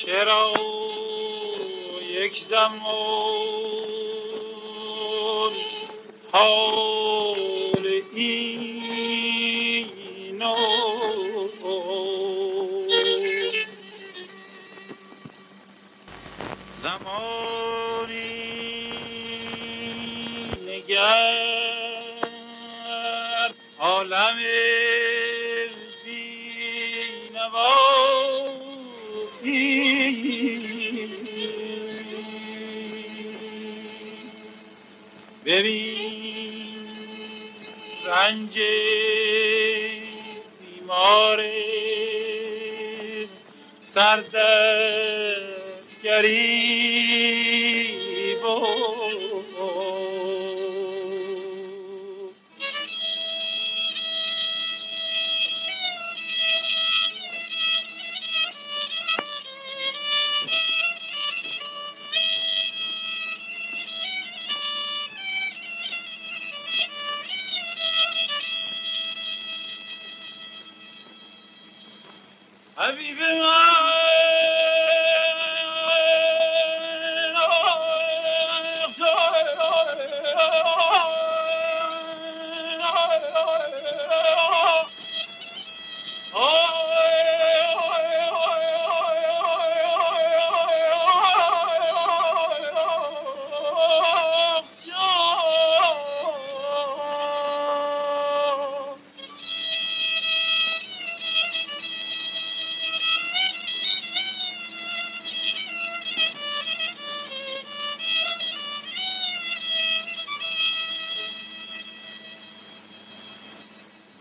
چرا یک زمان حال اینو زمانی نگر عالم ببین رنج بیمار سردرگریب حبیب من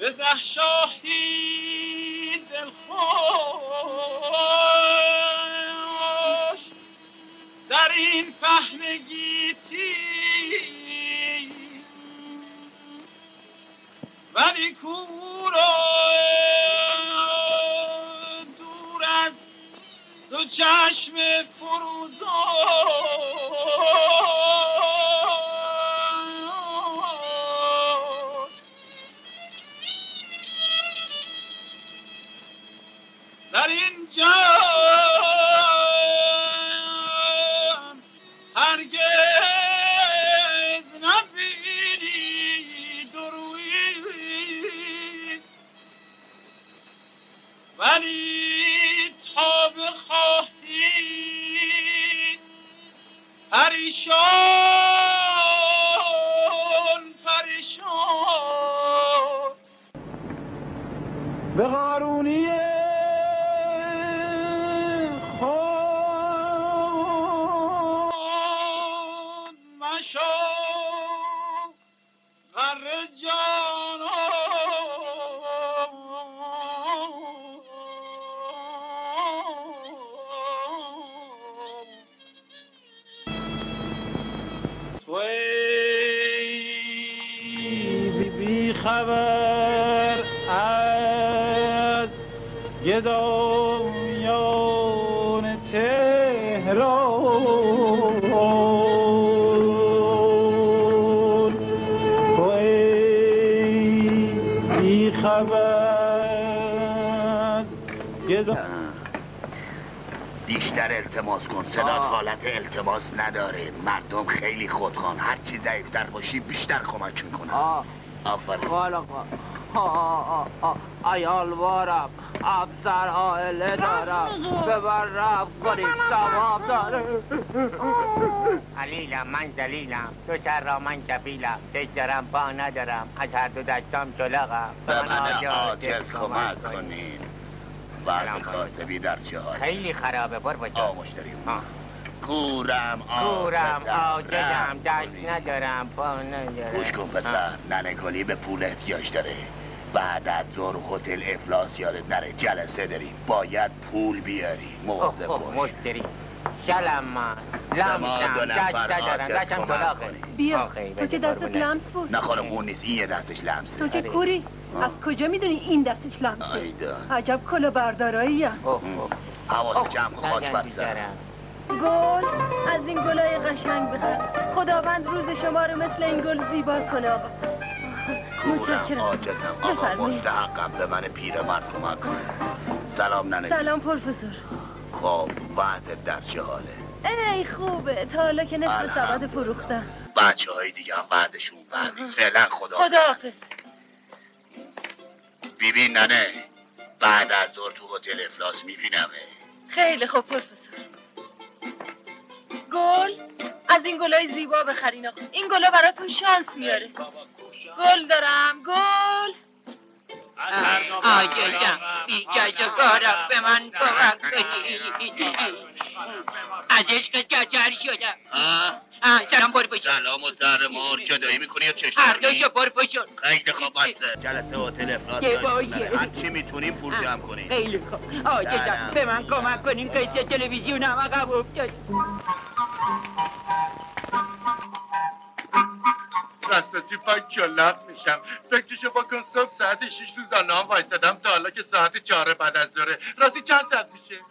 بزه شاهی دلخوش در این پهن گیتی ولی کورا دور از دو چشم فروزان در این جان هرگز نبینی درویی ولی تا بخواهی پریشان پریشان به قارونی خبر از گدایان تهران توی بی خبر بیشتر التماس کن. صدات حالت التماس نداره. مردم خیلی خودخوان. هر چی ضعیفتر باشی بیشتر کمک میکنن. آفرین. ایالوارم افسر عائله دارم ببر رفت کنی ثواب داره. علیلم من دلیلم تو سر را من کفیلم دش دارم پا ندارم از هر دو دستام چلاقم به من عاجز کمک کنین. وقت کاسبی در چه حال؟ خیلی خرابه بر بچه مشتریم کورم عاجزم دست ندارم پا ندارم. گوش کن پسر ننه کلی به پول احتیاج داره. بعد از ظهر هتل افلاس یادت نره جلسه داریم باید پول بیاری. مواظب باش مشتری شلم من لمسم دست ندارم دستم طلاقه. بیا تو که دستت لمس بود. نه خانم اون نیست این یه دستش لمسه. تو که کوری از کجا میدونی این دستش لمسه؟ عجب کلا بردارایی هم. حواست جمع کن خاک برسن. گل از این گلای قشنگ بخر. خداوند روز شما رو مثل این گل زیبا کنه آقا. متشکرم. عاجزم آقا مستحقم به من پیرمرد کمک کن. سلام ننه. سلام پروفسور. خب بعد در چه حاله؟ ای خوبه، تا حالا که نصف سبد فروختم. بچه های دیگه هم بعدشون بعد نیست. فعلا خداحافظ. ببین ننه، بعد از ظهر تو هتل افلاس میبینمه. خیلی خوب پروفسور. گل، از این گلای زیبا بخرین آقا. این گلا براتون شانس میاره. گل دارم، گل. آگه‌ام بی‌جای بارا به من کمک کنی. از عشق ججر شدم. سلام پروفسور. سلام و در مار جدایی میکنی یا چشم؟ هر دوشو پروفسور. خیلی خوب بسته. جلسه هتل افلاس داریم. هر چی میتونیم پول جمع کنیم. خیلی خوب. آگه‌ام به من کمک کنین که تلویزیونم عقب افتاد. راستی پاک کلق میشم. فکرشو بکن صبح ساعت 6 روزانه هم وایستادم تا حالا که ساعت 4 بعد از ظهره. راستی چند ساعت میشه؟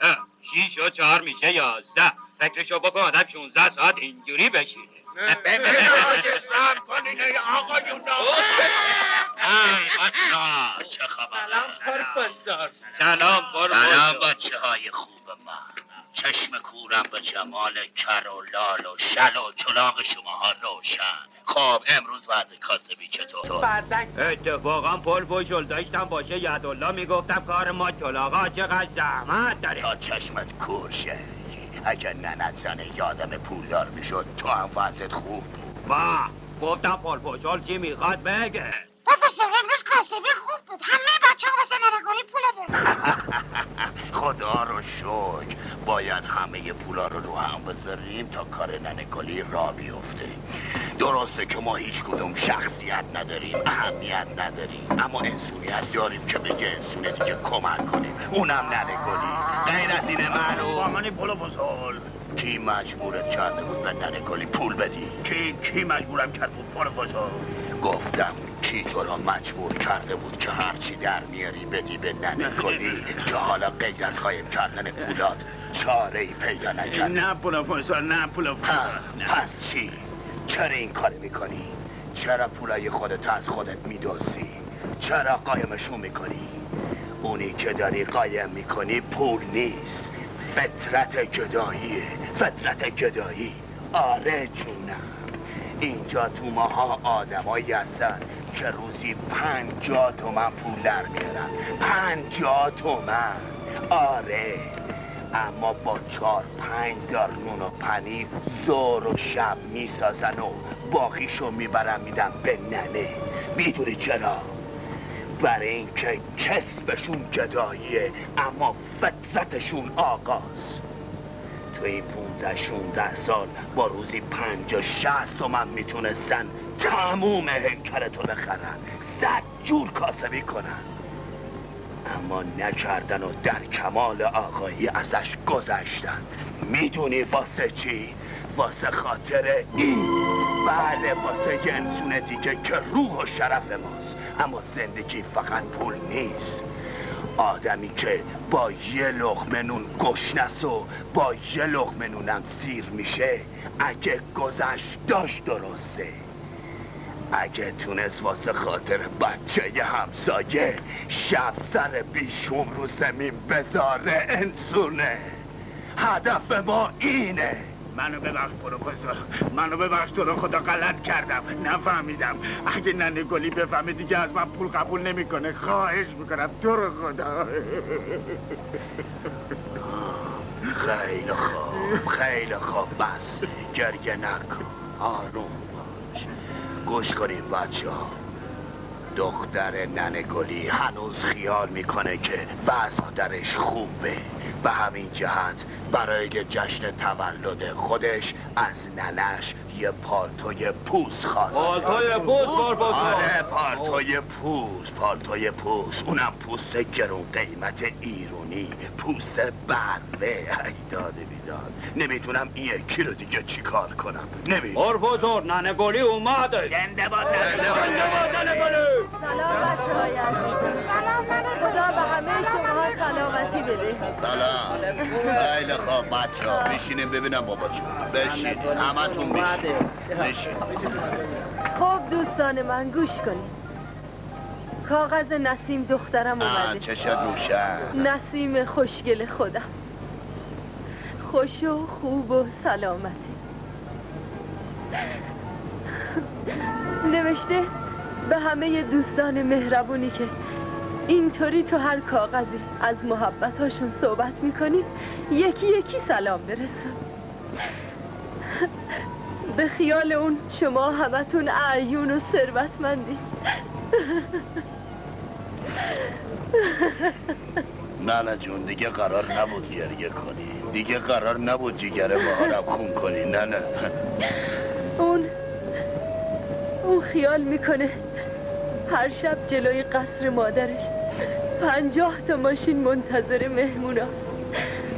6 و 4 میشه 11. فکرشو بکن آدم 16 ساعت اینجوری بشینه. اسلام کنین ای آقایون. بچه‌ها چه خبر؟ سلام پروفسور. سلام بچه های خوب من. چشم کورم به جمال کر و لال و شل و چلاق شماها روشن. خب امروز وضع کاسبی چطور؟ اتفاقا پروفسور داشتم باشه یدالله میگفتم کار ما چلاقا چقدر زحمت داره. تا چشمت کور شه. اگه ننت زنه یادم پولدار میشد تو هم وضعت خوب بود. گفتم پروفسور چی میخواد بگه. پروفسور امروز کاسبی خوب بود. همه بچه ها واسه ننگالی پول آوردن. خدا رو شکر. باید همه پولا رو هم بذاریم تا کار ننگالی را بیفته. درسته که ما هیچ کدوم شخصیت نداریم، اهمیت نداریم، اما انسونیت داریم که بگه انسون دیگه کمک کنیم. اونم ننگالی. غیر از اینه معلوم. آمانی پروفسور. کی مجبورت کرده بود به ننگالی پول بدی؟ کی مجبورم کرد بود پروفسور؟ گفتم کی تو را مجبور کرده بود که هرچی در میاری بدی به ننگالی که حالا غیر از قایم کردن پولات چاره ای پیدا نکرد؟ نه پروفسور، نه پروفسور. پس چی؟ چرا این کار میکنی؟ چرا پولای خودت از خودت میدوزی؟ چرا قایمشون میکنی؟ اونی که داری قایم میکنی پول نیست، فطرت گداییه. فطرت گدایی. آره جونم. اینجا تو ماها آدمایی هستن که روزی 50 تومن پول در میارن. 50 تومن. آره. اما با 4-5 زار نون و پنیر ظهر و شب میسازن و باقیشو میبرن میدن به ننه. میدونی چرا؟ برای اینکه کسبشون جداییه اما فطرتشون آقاست. تو این 15-16 سال با روزی 50-60 تومن میتونستن تموم هنکرتو بخرن، 100 جور کاسبی کنن، اما نکردن و در کمال آقایی ازش گذشتن. میدونی واسه چی؟ واسه خاطر این. بله، واسه یه انسون دیگه که روح و شرف ماست. اما زندگی فقط پول نیست. آدمی که با یه لقمه نون گشنس و با یه لقمه نونم سیر میشه، اگه گذشت داشت درسته. اگه تونست واسه خاطر بچه همسایه شب سر بیشوم رو زمین بذاره انسونه. هدف ما اینه. منو ببخش پروفسور، منو ببخش، تو رو خدا غلط کردم، نفهمیدم. اگه ننگالی بفهمه دیگه از من پول قبول نمیکنه. خواهش میکنم تو رو خدا. خیلی خوب، خیلی خوب. بس گریه نکن، آروم باش. گوش کنین بچه ها. دختر ننگالی هنوز خیال میکنه که وضع درش خوبه. به همین جهت برای جشن تولد خودش از ننش یه پالتوی پوست خواست. پالتوی پوست پروفسور؟ آره، پالتوی پوست. اونم پوست گرون قیمت ایرونی، پوست بره. ایداد بیداد. نمیتونم این یکی رو دیگه چی کار کنم. پروفسور ننگالی اومده. زنده باد ننگالی. سلام بچه های عزیز. خدا به همه شما سلامتی بده. سلام. خیلی خوب بچه ها بشینیم ببینم بابا جون. بشین، همه تون بشین. خب دوستان من گوش کنید. کاغذ نسیم دخترم اومده. چشت روشن. نسیم خوشگل خودم. خوش و خوب و سلامته. نوشته به همه دوستان مهربونی که اینطوری تو هر کاغذی از محبتاشون صحبت میکنی یکی یکی سلام برسون. به خیال اون شما همتون اعیون و ثروتمندی. نه جون دیگه قرار نبود گریه کنی، دیگه قرار نبود جگر ما رو خون کنی. نه اون خیال میکنه هر شب جلوی قصر مادرش 50 تا ماشین منتظر مهمونا،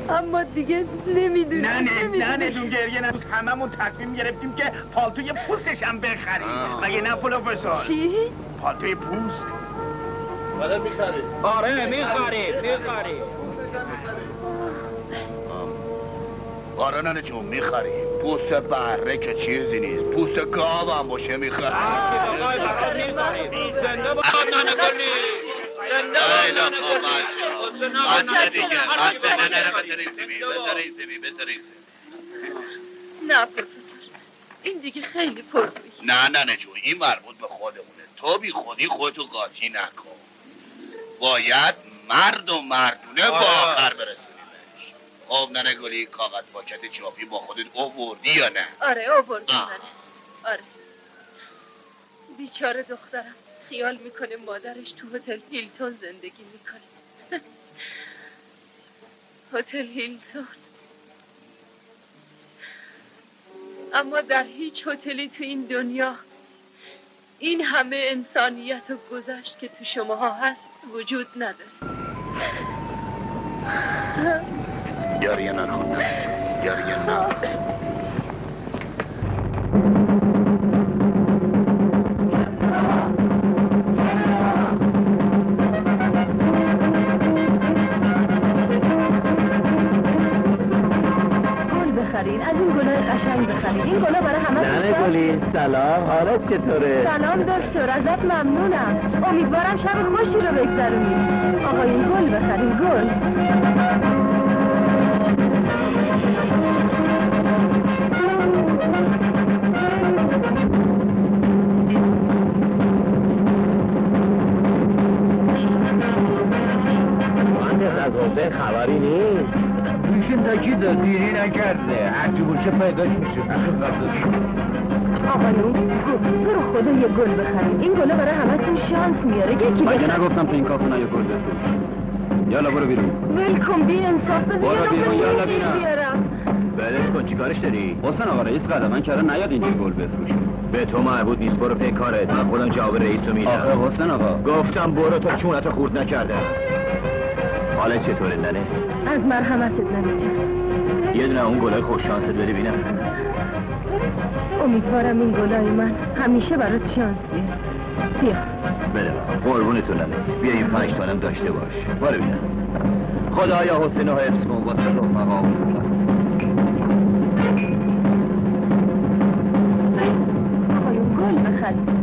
اما دیگه نمیدونه. نه جون گریه نبود. هممون تصمیم گرفتیم که پالتوی پوستش هم بخریم. مگه نه پروفسور؟ چی؟ پالتوی پوست. بله میخرید؟ آره میخرید. آره نه جون میخریم. پوست بره که چیزی نیست، پوست گاو هم باشه میخریم. زنده باد نانه گلی. نه پروفسور، این دیگه خیلی پررویی. نه جون این مربوط به خودمونه. تو بی خودی خودتو قاطی نکن. باید مرد و مردونه با آخر برسونیمش. خب ننه گلی کاغذ پاکت چاپی با خودت آوردی یا نه؟ آره آوردم ننه. آره بیچاره دخترم خیال میکنه مادرش تو هتل هیلتون زندگی میکنه. هتل هیلتون. اما در هیچ هتلی تو این دنیا این همه انسانیت و گذشت که تو شماها هست وجود نداره. گریه نکن، گریه نکن. از این گلای قشنگ بخرید. این گلا برای همه ننه گلی سلام، حالت چطوره؟ سلام دکتر، ازت ممنونم. امیدوارم شب خوشی رو بگذرونید. آقایون گل بخرید. گل مهندس از حسین خبری نیست. ایشون تاکید دیری نکرده، هرچی باشه پیداش میشه. آقایون تو رو خدا یه گل بخرید. این گلا برای همتون شانس میاره. یکی مگه نگفتم تو این کافه نه یه گل بفروش. یالا برو بیرون. ولکن بی انصاف. برو بیرون یالا بیارم. بلش کن چیکارش داری؟ حسین آقا رئیس قدمن کردن نیاد اینجا گل بفروش. به تو مربوط نیست، برو پی کارت. من خودم جواب رئیسو میدم. آخه حسین آقا گفتم برو تا چونتو خورد نکرده. حالت چطوره ننه؟ از مرحمتت ننه جان. یه دونه اون گلای خوش شانست بری ببینم. امیدوارم این گلای من همیشه برات شانس بیاره. بیا. بله قربونتون ننه. بیا این 5 تومنم داشته باش. برو ببینم. خدایا حسین رو حفظ کن واسه رفقا. آقایون گل بخرید.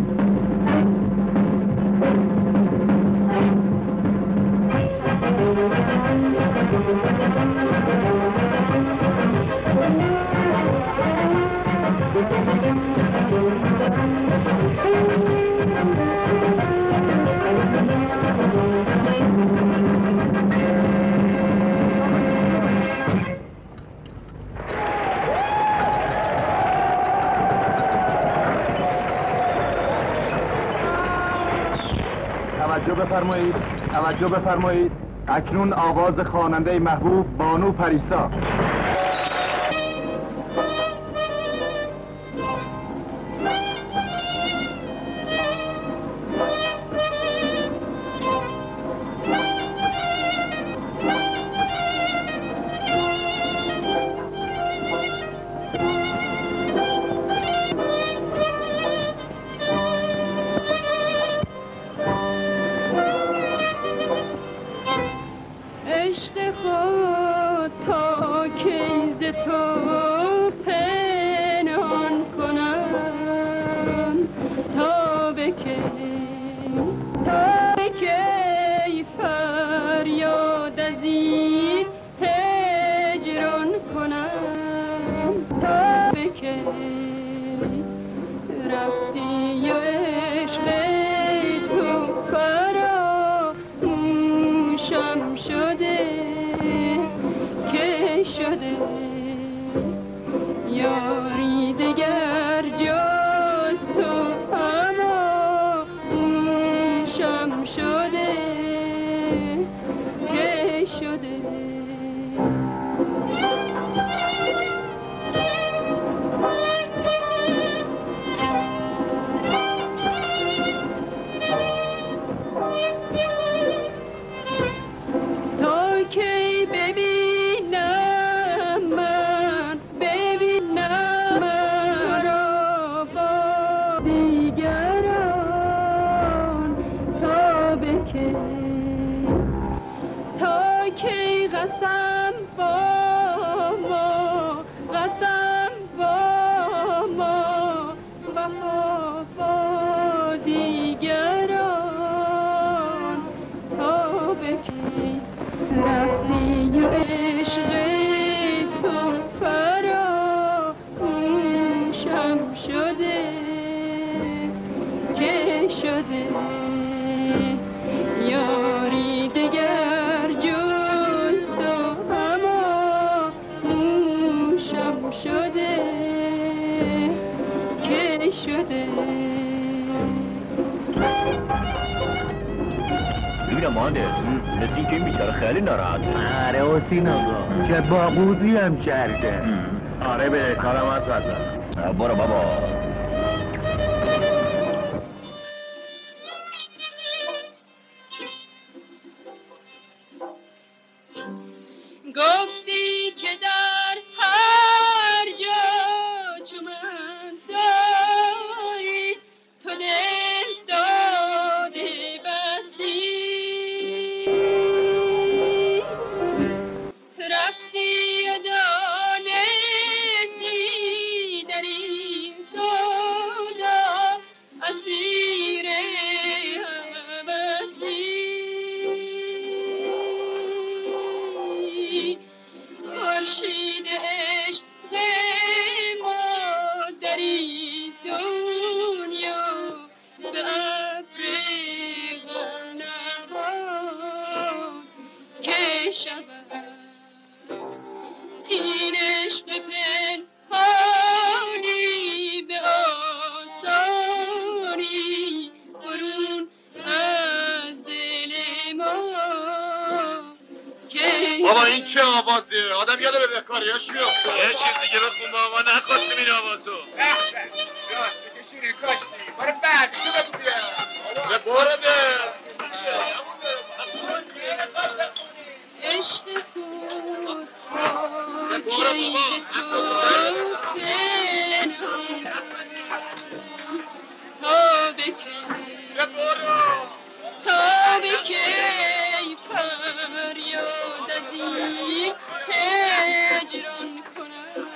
توجه بفرمایید. اکنون آواز خواننده محبوب بانو پریسا. فریاد از این هجران کنم. رفتی و عشق تو فراموشم شده که شده یاری دگر جز تو فراموشم شده که شده مثل این که این بیچاره خیلی ناراحت. آره حسین آقا چه باقودی هم کرده. آره به کارم از وزن. برو بابا. گفتی که در هر جا چو من داری تو دل داده بستی رفتی و دانستی در این سودا اسیر هوسی خورشید عشق ما در این دنیا به ابر غمنوان که شود این عشق پنهانی به آسانی برون از دل ما بابا این چه آوازه؟ آدم یاده به بکاریاش میافته. یه چیز دیگه بخون بابا نخواستیم این آوازو. کشونی کاشتی برای بعد تو بگو بیا برده عشق خود تا کی به تو پنهان تا به کی فریاد از این هجران کنم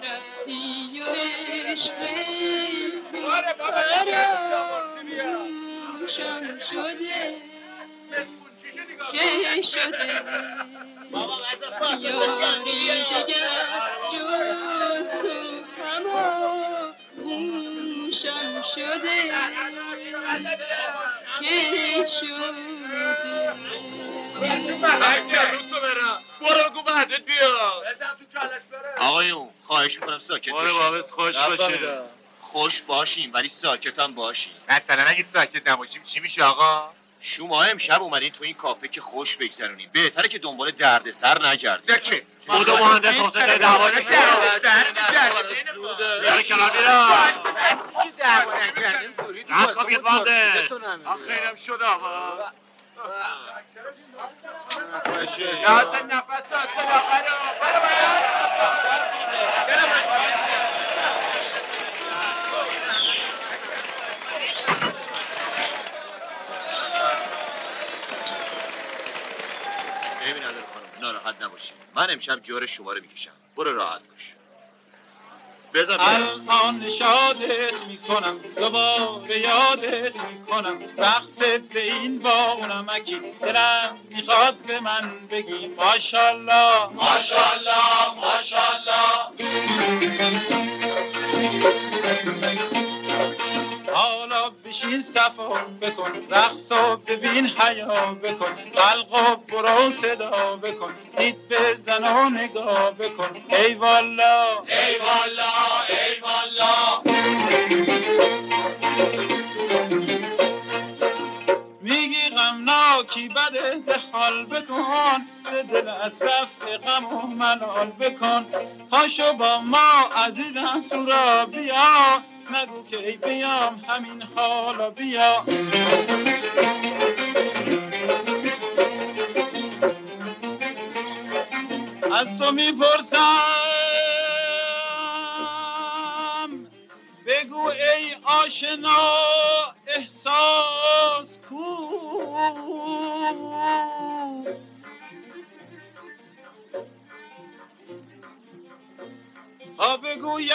رفتی و عشق تو فراموشم شده که شده یاری دگر جز تو فراموشم شده که شده برو بگو بعدت بیا. آقایون خواهش میکنم ساکت برو بابا خوش باشه. خوش باشیم ولی ساکت هم باشیم. مثلا اگه ساکت نباشیم چی میشه آقا؟ شما امشب اومدین تو این کافه که خوش بگذرونین. بهتره که دنبال دردسر نگردین. نه چه؟ بودو مهندس حسین دعواش چی دعوا نکردیم؟ رفت بیاد مهندس خیرم شد آقا یاد نفس ببین علی خانم ناراحت نباشی. من امشب جور شما رو میکشم. برو راحت باش. بذار الان شادت میکنم دوباره یادت میکنم رقص به این با نمکی دلم میخواد به من بگی ماشالله ماشالله ماشالله رقص و ببین حیا بکن، قلق و برو صدا بکن، دید بزن و نگاه بکن. ای والا ای والا ای والا. میگی غمناکی بده ده حال بکن، به دلت رفع غم و ملال بکن. پاشو با ما عزیزم تو را بیا، نگو که ای بیام همین حالا بیا. از تو میپرسم بگو ای آشنا احساس کو؟ تا بگویم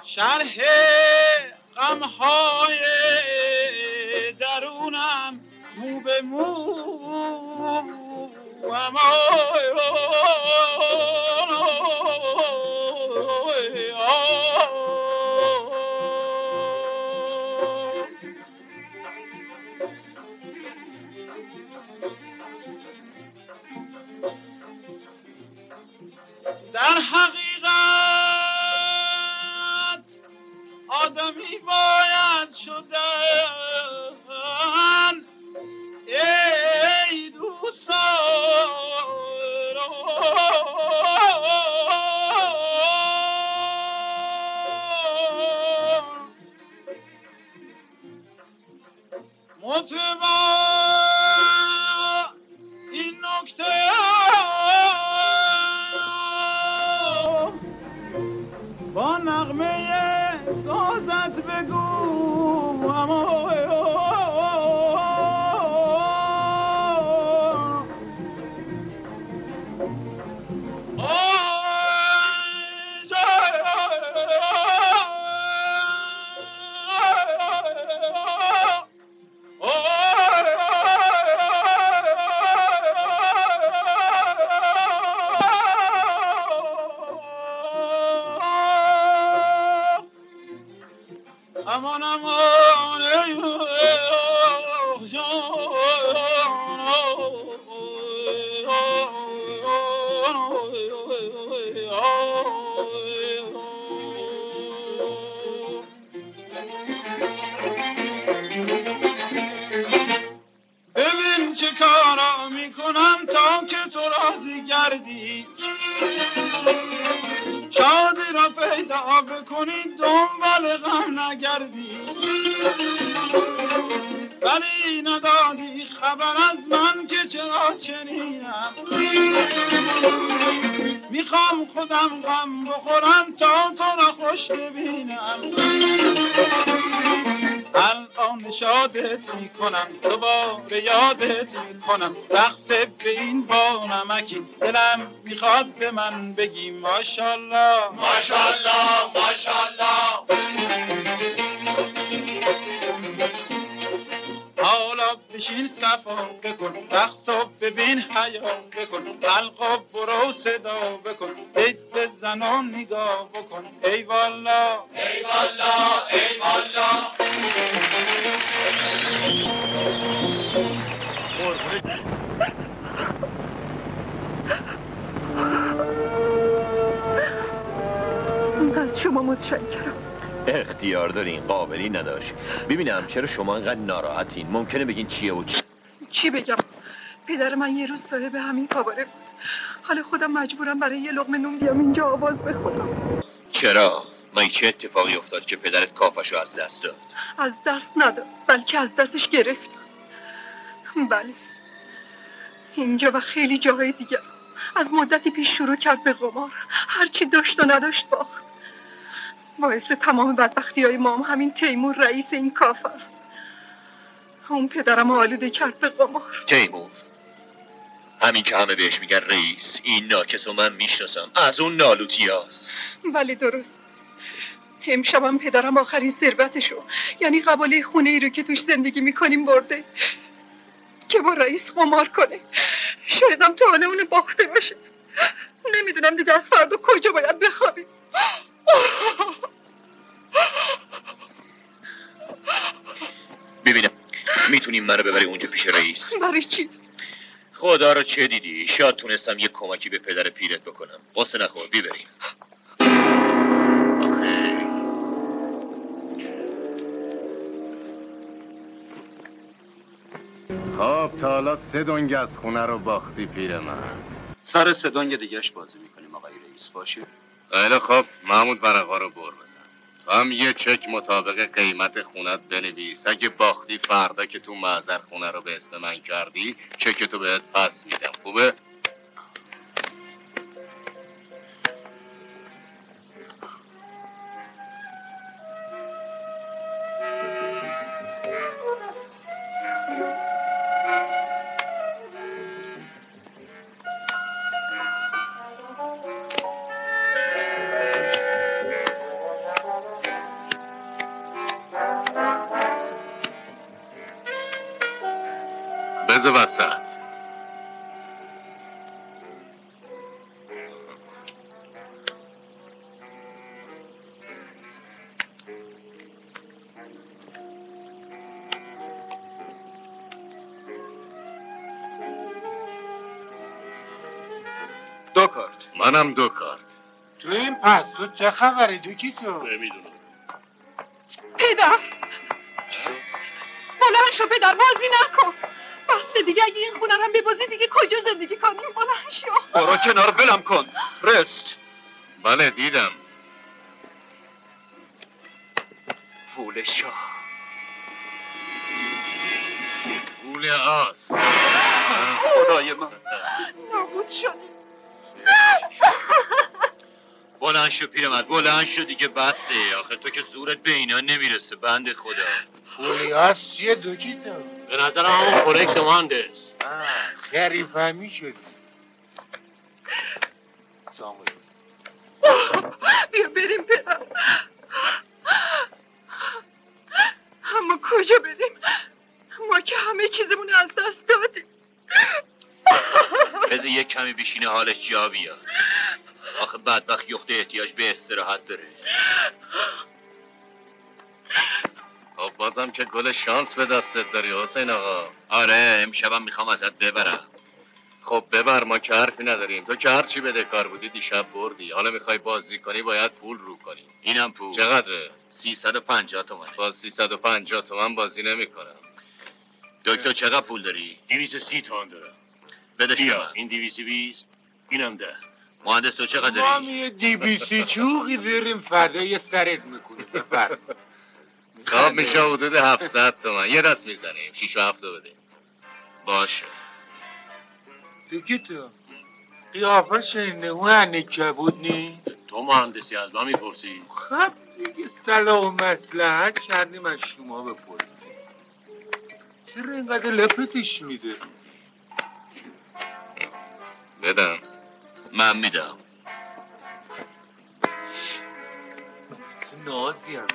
شرح غمهای درونم مو به مو در حقیقت آدمی باید شدن ای دوستان، مطمئن این نکته با نغمه سازت بگو اما امان امان ببین چه کارا میکنم تا که تو راضی گردی، شادی را پیدا بکنی دنبال غم نگردی. ولی ندادی خبر از من که چرا چنینم، میخوام خودم غم بخورم تا تو را خوش ببینم. الان شادت میکنم دوباره یادت میکنم، رقص به این با نمکی دلم میخواد به من بگی ماشالله ماشالله ماشالله. حالا بشین صفا بکن، رقص و ببین حیا بکن، حلق و برو صدا بکن، دید بزن و نگاه بکن. ای والا ای والا ای والا. از شما متشکرم. اختیار دارین، قابلی نداشت. ببینم چرا شما اینقدر ناراحتین؟ ممکنه بگین چیه و چی بگم؟ پدر من یه روز صاحب همین کاباره بود. حالا خودم مجبورم برای یه لقمه نون بیام اینجا آواز بخونم. چرا؟ من چه اتفاقی افتاد که پدرت کافشو از دست داد؟ از دست نداد، بلکه از دستش گرفت. بله، اینجا و خیلی جاهای دیگر از مدتی پیش شروع کرد به قمار. هرچی داشت و نداشت باخت. باعث تمام بدبختی‌های ما هم همین تیمور رئیس این کافه است. اون پدرم آلوده کرد به قمار. تیمور؟ همین که همه بهش میگن رئیس، این ناکس و من میشناسم، از اون نالوتیاست. بله درست. امشبم پدرم آخرین ثروتشو، یعنی قباله خونه ای رو که توش زندگی میکنیم برده که با رئیس قمار کنه. شایدم تا حالا اونو باخته باشه. نمیدونم دیگه از فردا کجا باید بخوابیم. میتونیم منو ببری اونجا پیش رئیس؟ برای چی؟ خدا رو چه دیدی؟ شاید تونستم یه کمکی به پدر پیرت بکنم. قصه نخور، بیبریم. آخه خب تا حالا 3 دنگ از خونه رو باختی پیرمرد. سر 3 دنگ دیگهش بازی میکنیم آقای رئیس باشه؟ خیلی خب محمود ورقا رو بر بزن. تو هم یه چک مطابق قیمت خونت بنویس. اگه باختی فردا که تو محضر خونه رو به اسم من کردی چکتو بهت پس میدم. خوبه؟ بذار وسط. دو کارت. منم 2 کارت. تو این پس تو چه خبری دوکی تو؟ نمیدونم. پدر بلند شو پدر، بازی نکن. بسته دیگه، اگه این خونه هم ببازی دیگه کجا زندگی کنیم؟ بلند شو. برو کنار ولم کن. رست. بله دیدم. فول شاه. فول آس. خدای من. نابود شدی. بلند شو پیرمرد، بلند شو دیگه بسه. آخه تو که زورت به اینا نمیرسه بنده خدا. فولیاس چیه دوکی تو؟ به نظر همون فورکس مهندس. خیلی فهمی شدی. بیا بریم پدر. اما کجا بریم؟ ما که همه چیزمون از دست دادیم. بذار یک کمی بشینه حالش جا بیاد. آخه بدبخت یخته احتیاج به استراحت داره. خب بازم که گل شانس به دستت داری حسین آقا. آره امشبم میخوام ازت ببرم. خب ببر، ما که حرفی نداریم. تو که هرچی بده کار بودی دیشب بردی. حالا میخوای بازی کنی باید پول رو کنی. اینم پول. چقدره؟ 350 تومن. با 350 تومن بازی نمی کنم. دکتر چقدر پول داری؟ 230 تومن دارم. بدش بیا من. این 220 اینم 10. مهندس تو چقدر ما داری؟ یه 200 چوقی داریم فدای سرت میکنیم. بفرم. خب میشه حدود 700 تومن. یه دست میزنیم 6 و 7 بده. باشه. دوکی تو قیافه شنیده اون هنکه بود نی؟ تو مهندسی از ما میپرسی؟ خب دیگه صلاح و مصلحت کردیم از شما بپرسیم. چرا اینقدر لپتش میده؟ بدم. من میدم. چه نازی هم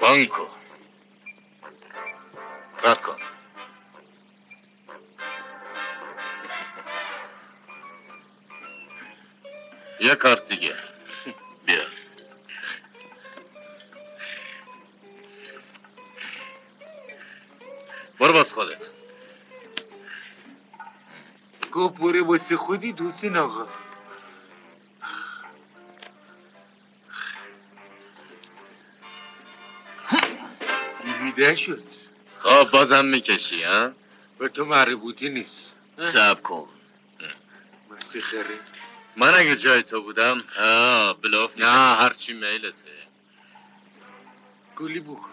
بانکو رد کن. یه کارت دیگه. بیا. برو باز خودت. گفت بره واسه خودی دوستین آقا. بیده شد. خب بازم میکشی ها؟ به تو مربوطی نیست. صبر کن. مستی خیره. من اگه جای تو بودم بلاف نه هرچی میلته. گولی بکن.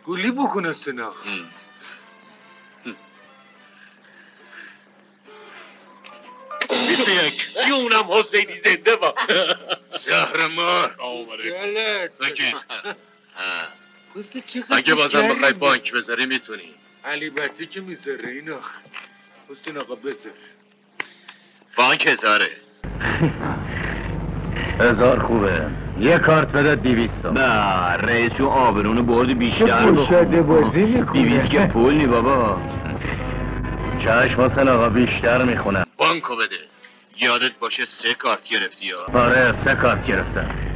گولی بکن استن آقا. جونم حسینی زنده با. زهر مار گلت. بگیر. چقدر اگه بازم گرمی. بخوای بانک بذاری میتونی. علی بطی که میذاره این آخ. حسین آقا بذار. بانک 1000. 1000 خوبه. یه کارت بده 200. نه رئیس چون آبرونو برد بیشتر بخون. 200 که پول نی بابا. چشم حسین آقا بیشتر میخونم. بانکو بده. یادت باشه 3 کارت گرفتی یا؟ آره 3 کارت گرفتم.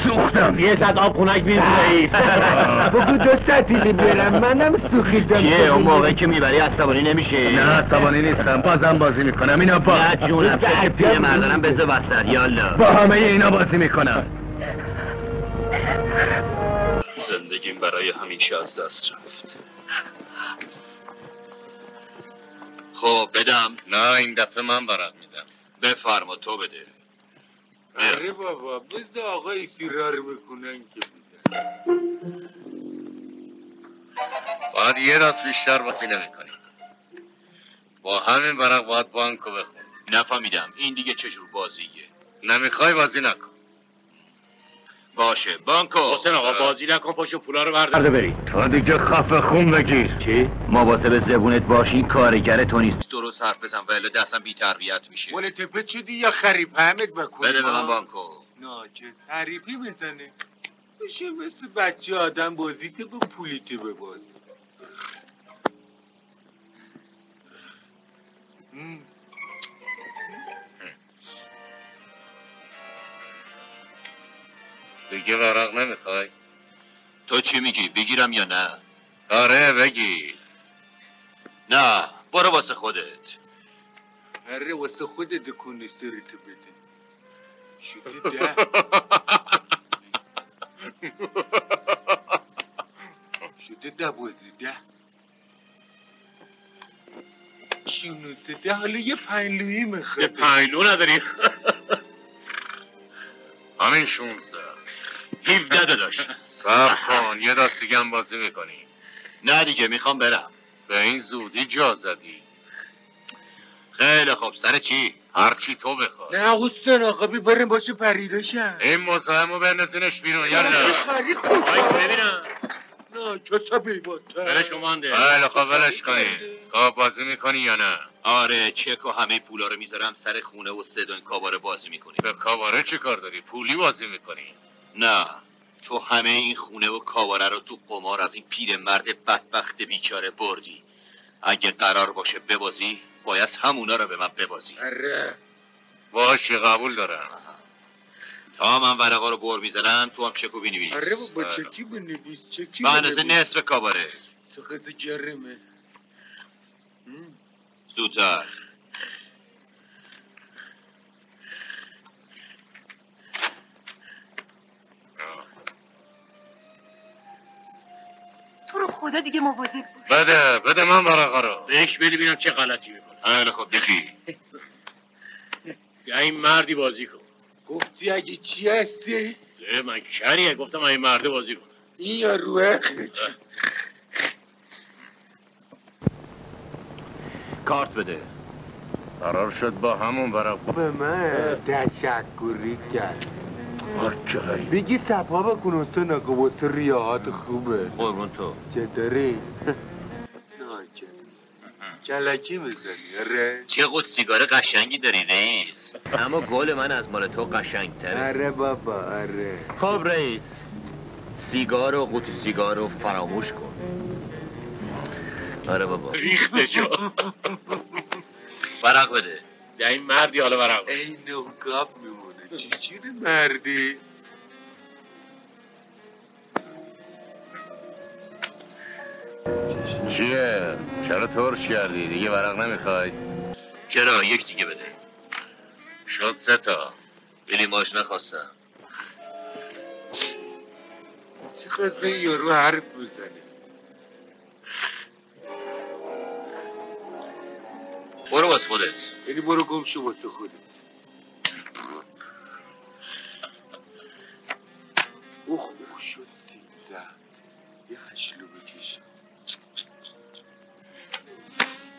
سوختم. یه زد آب خونک بیز رئیس. بگو 2 ساعتی بیارم منم سوخیدم. چیه اون موقعی که میبری عصبانی نمیشه؟ نه عصبانی نیستم، بازم بازی میکنم. اینا با نه جونم چه که پیه مردانم بذار وسط یالا. با همه اینا بازی میکنم. زندگیم برای همیشه از دست رفت. خب بدم. نه این دفعه من برات میدم. بفرما تو بده. آره بابا بزد آقای فرار میکنن که بودن. باید یه دست بیشتر بازی نمی کنی. با همین برق باید بانکو بخون. نفهمیدم این دیگه چجور بازیه؟ نمیخوای بازی نکن. باشه بانکو. حسین آقا بازی نکن پاشو پولا رو بردار بری. تو دیگه خفه خون بگیر. چی؟ مواظب زبونت باشی کارگر تو نیست. درست حرف بزن ولی دستم بی تربیت میشه. ولی تپه شدی یا خریب همت بکنی؟ بده به من بانکو. نه چه تعریفی بزنه. میشه مثل بچه آدم بازی که با پولیتی بباز. دیگه ورق نمیخوای؟ تو چی میگی؟ بگیرم یا نه؟ آره بگیر. نه برو واسه خودت. آره واسه خودت کنسترتو بده. شده 10. شده 12. 16. حالا یه 5 لویی میخواد. یه 5 لو نداری؟ همین 16. 17 داداش. صبر کن یه دست دیگه هم بازی میکنی. نه دیگه میخوام برم. به این زودی جا زدی. خیلی خوب سر چی؟ هرچی تو بخوای. نه حسین آقا بیباریم باشه پریداشم. این مزاحمو بندازینش بیرون یالا. خری وایس ببینم. نه چطور بیباته بلش کمانده. خیلی خوب ولش کنی. خب بازی میکنی یا نه؟ آره چک و همه پولا رو میذارم سر خونه و 3 دون کاباره بازی میکنی. به کاباره چه کار داری؟ پولی بازی میکنی؟ نه تو همه این خونه و کاباره رو تو قمار از این پیرمرد بدبخت بیچاره بردی. اگه قرار باشه ببازی باید همونا رو به من ببازی. آره باشه قبول دارم. تا من ورقا رو بر میزنم تو هم چکو بنویس. آره با چکی بنویس. چکی به اندازه نصف کاباره. سخت جرمه. زودتر. تو رو خدا دیگه مواظب باش. بده من ورقا رو. بهش بده ببینم چه غلطی میکنه. خیلی خوب بگی. یا این مردی بازی کن. گفتی اگه چی هستی؟ من کریه گفتم این مرده بازی کن. این یا روح کارت بده. قرار شد با همون ورق به من تشکری کرد. بگی صفا بکن استان آقا با تو ریاحات خوبه. قربون تو. چطوری؟ کلکی میزنی آره؟ چه قد سیگار قشنگی داری رئیس. اما گل من از مال تو قشنگتره. آره بابا آره. خب رئیس سیگار و قوطی سیگار رو فراموش کن. آره بابا ریخته شو. ورق بده. یا این مردی حالا ورق بده. این نوکاب میمونه. چی مردی؟ چیه؟ چرا ترش کردی؟ دیگه ورق نمیخوای؟ چرا یک دیگه بده. شد 3 تا. ولی ماش نخواستم. چی خواست به یارو حرف بزنه؟ برو باز خودت. یعنی برو گم شو با تو خودت. اوخ شد 13. یه 8 لو بکشم.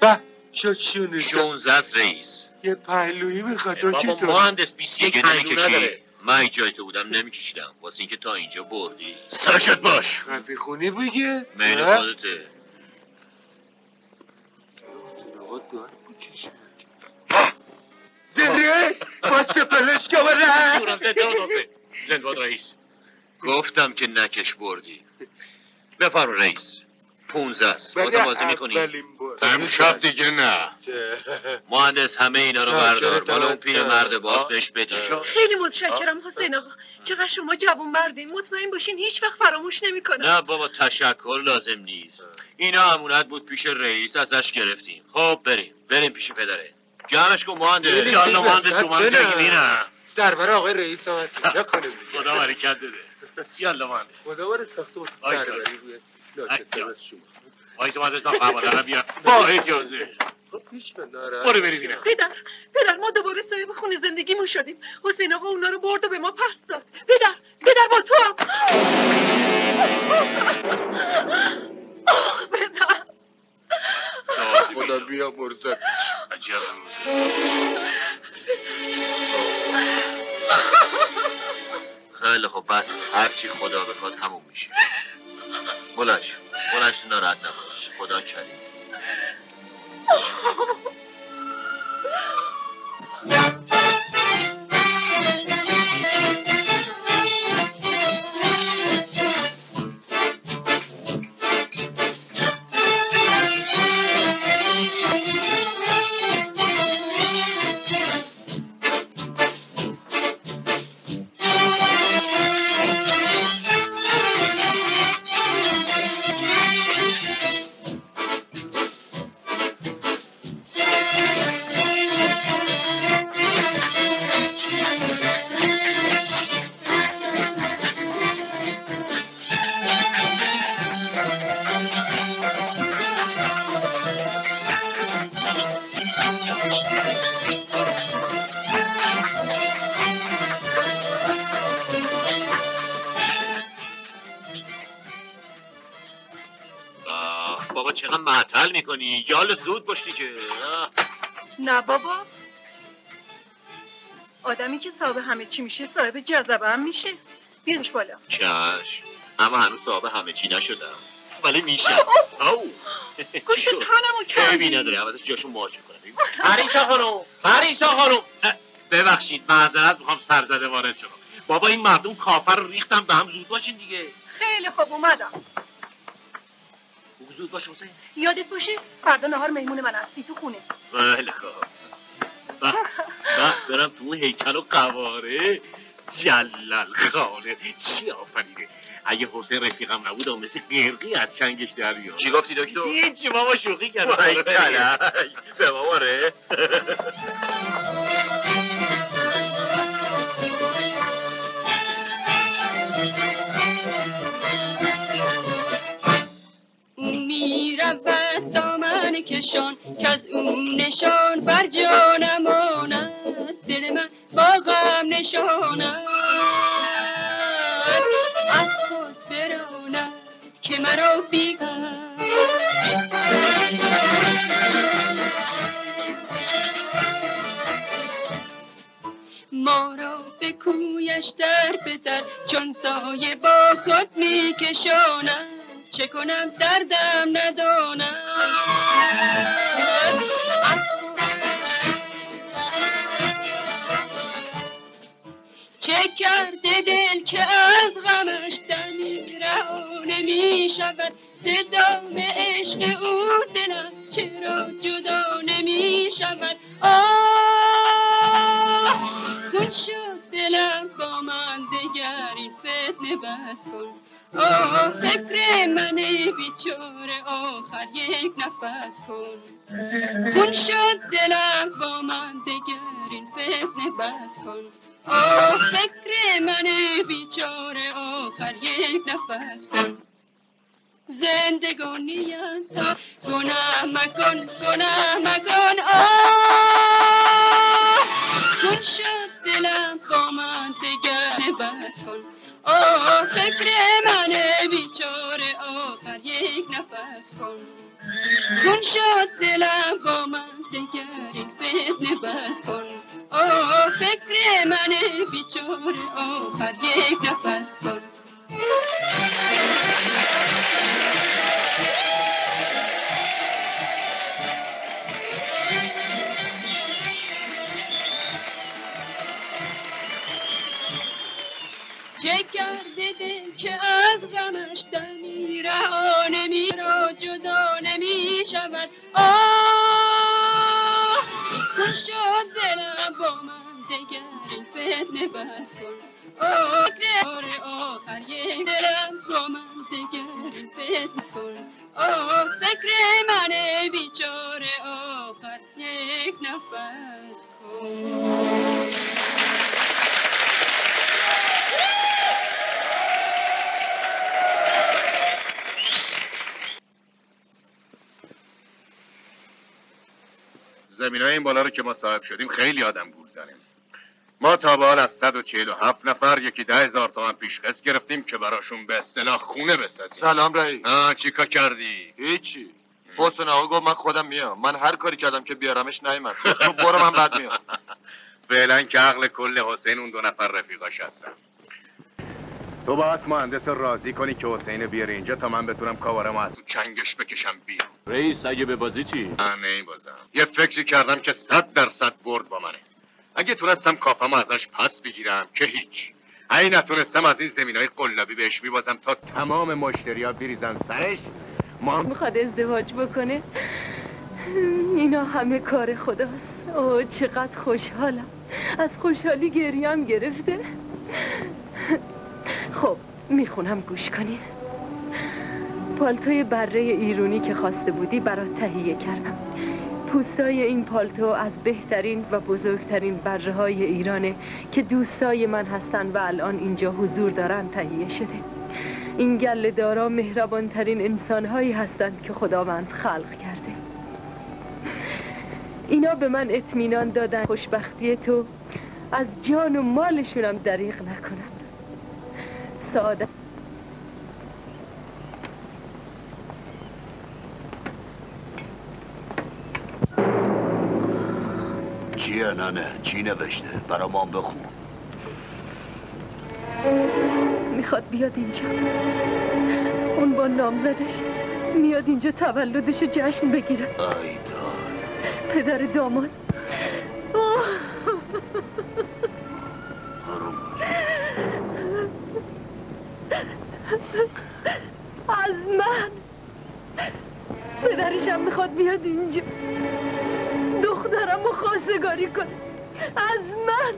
به شد 16 است رئیس. یه 5 لویی میخواد. بابا مهندس 21 دیگه 5 لو نداره. نمیکشی. من این جای تو بودم نمیکشیدم واسه اینکه تا اینجا بردی. ساکت باش. خفی خونی بگه. میل خودته. دره باسته پلش که بره. جورم زنده و دوسته. زنده باد رئیس. گفتم که نکش بردی. بفرما رئیس. 15 است. بازم بازی میکنی؟ امشب دیگه نه. مهندس همه اینا رو بردار. بالا اون پیرمرد باز بهش بدی. خیلی متشکرم حسین آقا. چقدر شما جوان مردین. مطمئن باشین هیچ وقت فراموش نمیکنم. نه بابا تشکر لازم نیست. اینا امونت بود پیش رئیس ازش گرفتیم. خب بریم پیش پدره. جمعش کن مهندس. یالا مهندس تو من بگیری نه. درباره آقای رئیس آمد پیدا کنیم. خدا برکت بده. یالا مهندس. خدا باره ساختمون درباره روی لاکت از شما. وایس مهندس من خبردارم بیا. با اجازه. خب پیش بنداره. برو بریم. پدر ما دوباره صاحب خونه زندگیمون شدیم. حسین آقا اونا رو برد و به ما پس داد. پدر با تو هم. پدر. خدا بیا مرزد. عجب روزه. خیلی خب بس هرچی خدا بخواد همون میشه. بلش ناراحت نباش. خدا کریم. بابا چقدر معطل میکنی؟ یال زود باشی که. نه بابا، آدمی که صاحب همه چی میشه صاحب جذبه هم میشه. بیارش بالا. چشم، اما هنوز صاحب همه چی نشدم ولی میشم. او گوشت تنمو کردی. عیبی نداره، عوضش جاشون ماچ میکنم. پریسا خانم ببخشید معذرت میخوام سرزده وارد شدم. بابا این مردم کافر رو ریختم به هم. زود باشین دیگه. خیلی خوب اومدم. زود باش حسین. یادت باشه فردا نهار مهمون من هستی تو خونه. خیلی خوب. برم تو هیکل و قواره. جلال خانه چی آفریده. اگه حسین رفیقم نبود مثل قرقی از چنگش در بیاد. چی گفتی دکتر؟ هیچی بابا شوخی کردم. وای کلک به ماماره. میرود دامن کشان که از اون نشان بر جا نماند. دل من با غم نشاند از خود براند که مرا بیگم. ما را به کویش در بدر چون سایه با خود میکشاند. چه کنم دردم ندانم از خود. چه کرده دل که از غمش دمی رها نمی شود. ز دام عشق او دلم چرا جدا نمی شود. خون شد دلم با من دگر این فتنه بس کن. فکر من بیچاره آخر یک نفس کن. خون شد دلم با من دگر این فتنه بس کن. فکر من بیچاره آخر یک نفس کن. زندگانیم تا گناه مکن خون شد دلم با من دگر بس کن. فکر من بیچاره آخر یک نفس کن. خون شد دلم با من دگر این فتنه بس کن. فکر من بیچاره آخر یک نفس کن. چه کرده دل که از غمش دمی رها نمی را جدا نمی شود آه خون شد دلم با من دگر این فتنه بس کن آه فکر آخر یک دلم با من دگر این فتنه بس کن آه فکر من بیچاره آخر یک نفس کن. زمینای این بالا رو که ما صاحب شدیم خیلی آدم گول زنیم. ما تا به حال از 147 نفر یکی 10,000 تومان پیشخص گرفتیم که براشون به اصطلاح خونه بسازیم. سلام رئیس. چیکار کردی؟ هیچی. حسین آقا گفت من خودم میام. من هر کاری کردم که بیارمش نیومد. تو برو من بعد میام. فعلا که عقل کل حسین اون 2 نفر رفیقاش هستن. تو باید مهندس راضی کنی که حسین بیاره اینجا تا من بتونم کاوارمو از تو چنگش بکشم بیرون. رئیس اگه به بازی چی؟ نه بازم. یه فکری کردم که 100% برد با منه. اگه تونستم کافمو ازش پس بگیرم که هیچ. اگه نتونستم از این زمینای قلابی بهش میبازم تا تمام مشتریا بریزن سرش. ما میخواد ازدواج بکنه. اینا همه کار خداست. اوه چقدر خوشحالم. از خوشحالی گریم گرفته. خب میخونم گوش کنین. پالتوی بره ایرونی که خواسته بودی برات تهیه کردم. پوستای این پالتو از بهترین و بزرگترین بره های ایرانه که دوستای من هستن و الان اینجا حضور دارن تهیه شده. این گله دارا مهربانترین انسانهایی هستند که خداوند خلق کرده. اینا به من اطمینان دادن خوشبختی تو از جان و مالشونم دریغ نکنن. سعادت چیه ننه؟ چی نوشته؟ برا ما بخون. میخواد بیاد اینجا. اون با نامزدش میاد اینجا تولدش جشن بگیره. آیدا پدر داماد از من پدرشم میخواد بیاد اینجا دخترم رو خواستگاری کنه. از من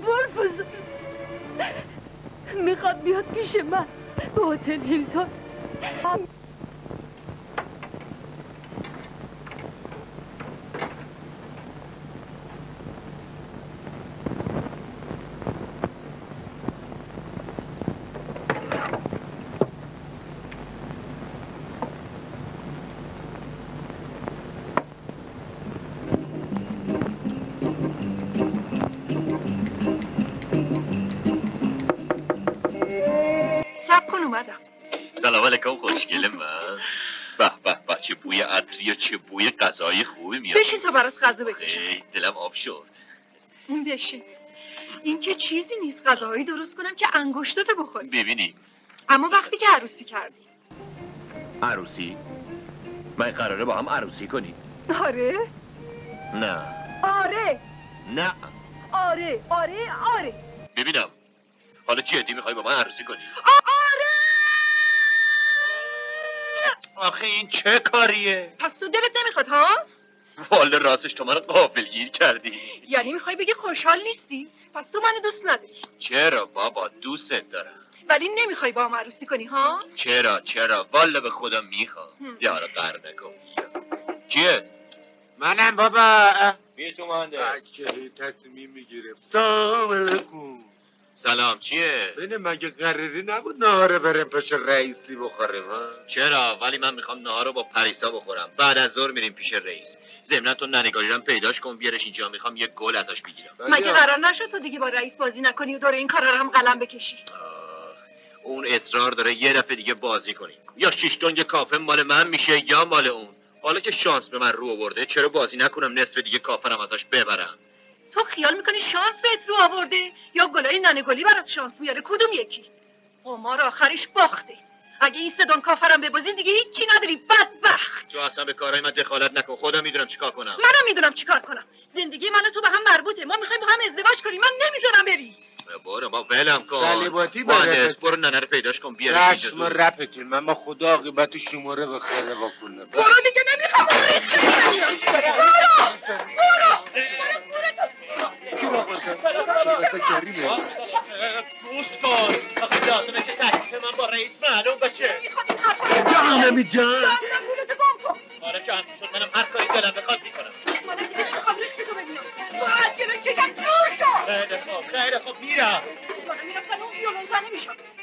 پرفوز میخواد بیاد پیش من به هتل هیلتون. سلام علیکم خوشگل من. به به به چه بوی عطری و چه بوی غذای خوبی میاد. بشین تا برات غذا بکشم. دلم آب شد. بشین. این که چیزی نیست غذاهایی درست کنم که انگشتاتو بخوری. ببینیم. اما وقتی که عروسی کردی. عروسی؟ من قراره با هم عروسی کنیم. آره؟ نه. آره. نه. آره. ببینم. حالا جدی میخوای با من عروسی کنی؟ آره. آخه این چه کاریه؟ پس تو دلت نمیخواد ها؟ والا راستش تو منو غافلگیر کردی. یعنی میخوای بگی خوشحال نیستی؟ پس تو منو دوست نداری. چرا بابا دوستت دارم. ولی نمیخوای با هم عروسی کنی ها؟ چرا والا به خدا میخوام. یارو قهر نکن. کیه؟ منم بابا. بیا تو مهندس. که تصمیم میگیرم. سلام علیکم. سلام چیه؟ ببین مگه قراری نبود نهاره بریم پیش رئیسی بخوریم ها؟ چرا؟ ولی من میخوام نهار رو با پریسا بخورم. بعد از ظهر میریم پیش رئیس. ضمن تو ننگاری رو پیداش کن بیارش اینجا. میخوام یه گل ازش بگیرم. مگه قرار نشد تو دیگه با رئیس بازی نکنی و دور این کارا رو هم قلم بکشی؟ اون اصرار داره یه دفعه دیگه بازی کنیم. یا 6 دنگ کافه مال من میشه یا مال اون. حالا که شانس به من رو آورده چرا بازی نکنم نصف دیگه کافرم ازش ببرم؟ تو خیال میکنی شانس بهت رو آورده یا گلای ننه گلی برات شانس میاره؟ کدوم یکی؟ قمار آخرش باخته. اگه این سدون کافرم ببازین دیگه هیچی نداری بدبخت. تو اصلا به کارهای من دخالت نکن. خودم میدونم چیکار کنم. منم میدونم چیکار کنم. زندگی من و تو به هم مربوطه. ما میخوایم با هم ازدواج کنیم. من نمیذارم بری. برو با ولم کن سلیباتی مهندس برو ننه رو پیداش کن بیارش اینجا رشم رپتون من با خدا عاقبت شماره به خیره بکنه برو دیگه نمیخوام گوش کن آخه لازمه که تکلیف من با رئیس معلوم بشه جانمی جان آره جان شد منم هر کاری دلم بخواد میکنم خیلی خوب میرم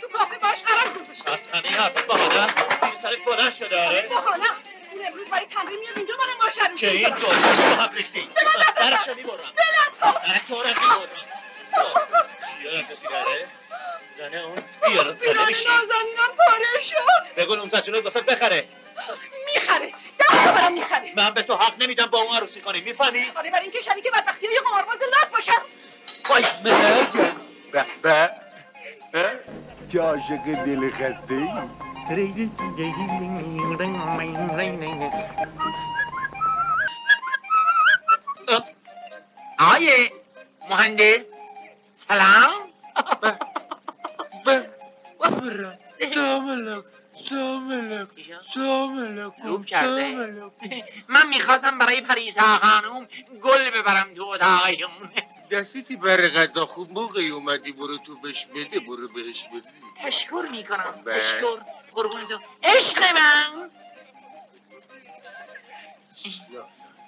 تو کافه باش قرار گذاشتم از همه حرفت بهانه زیر سرت بلند شده آره بهانه اون امروز برای تمرین میاد اینجا منم باش عروسی که این دو با هم ریختی سرشو میبرم سر تو رو میبرم یادت رسیده زنه اون بیارم زنه میشی نازنینم پاره شد بگو نومزدجونه واسه بخره میخره دست برم میخره من به تو حق نمیدم با اون عروسی کنی میفهمی؟ آره برای اینکه شبیه بدبختی های قمارباز لات باشم وای مهرجان به چه عاشق دل خسته ای آقای مهندس سلام روب کرده من میخواستم برای پریسا خانوم گل ببرم تو اتاقشون دستیتی برای غذا خوب موقعی اومدی برو تو بهش بده برو بهش بده تشکر میکنم تشکر قربون تو عشق من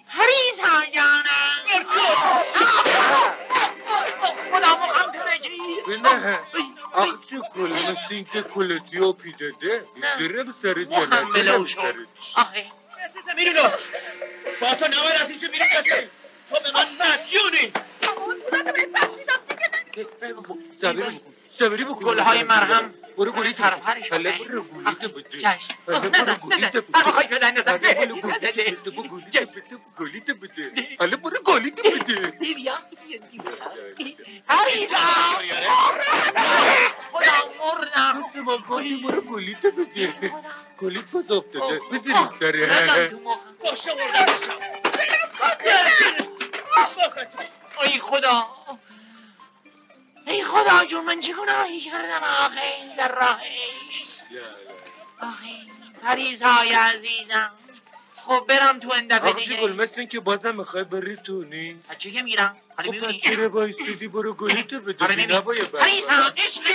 پریسا جانم خدا مخم تو بگی نه آخ چه کل مثل این که کلتی ها پیداده درم سر محمله شد آخه میرونو با تو نوال از اینجا میرون کسی تو به من مدیونی صبری بکن گلهای مرهم برو گلیت پرپرش حالا برو گلیت بده چشم حالا برو گلیت بده من بخوای بدن حالا برو گلیت بده حالا برو گلیت بده بیا پریسا خدا مردم برو گلیت بده گلیت بده افتاده بده داره باشه مردم ای خدا ای خدا جون من چه گناهی کردم آخه در راهش آخه پریسای عزیزم خب برم تو اندفعه دیگه آخه گل مثل این که بازم میخوای بری تو نی بچه که میرم حالا خب میبینی بچه رو بایستدی برو گلیت بده بی نبایه پریسا عشقی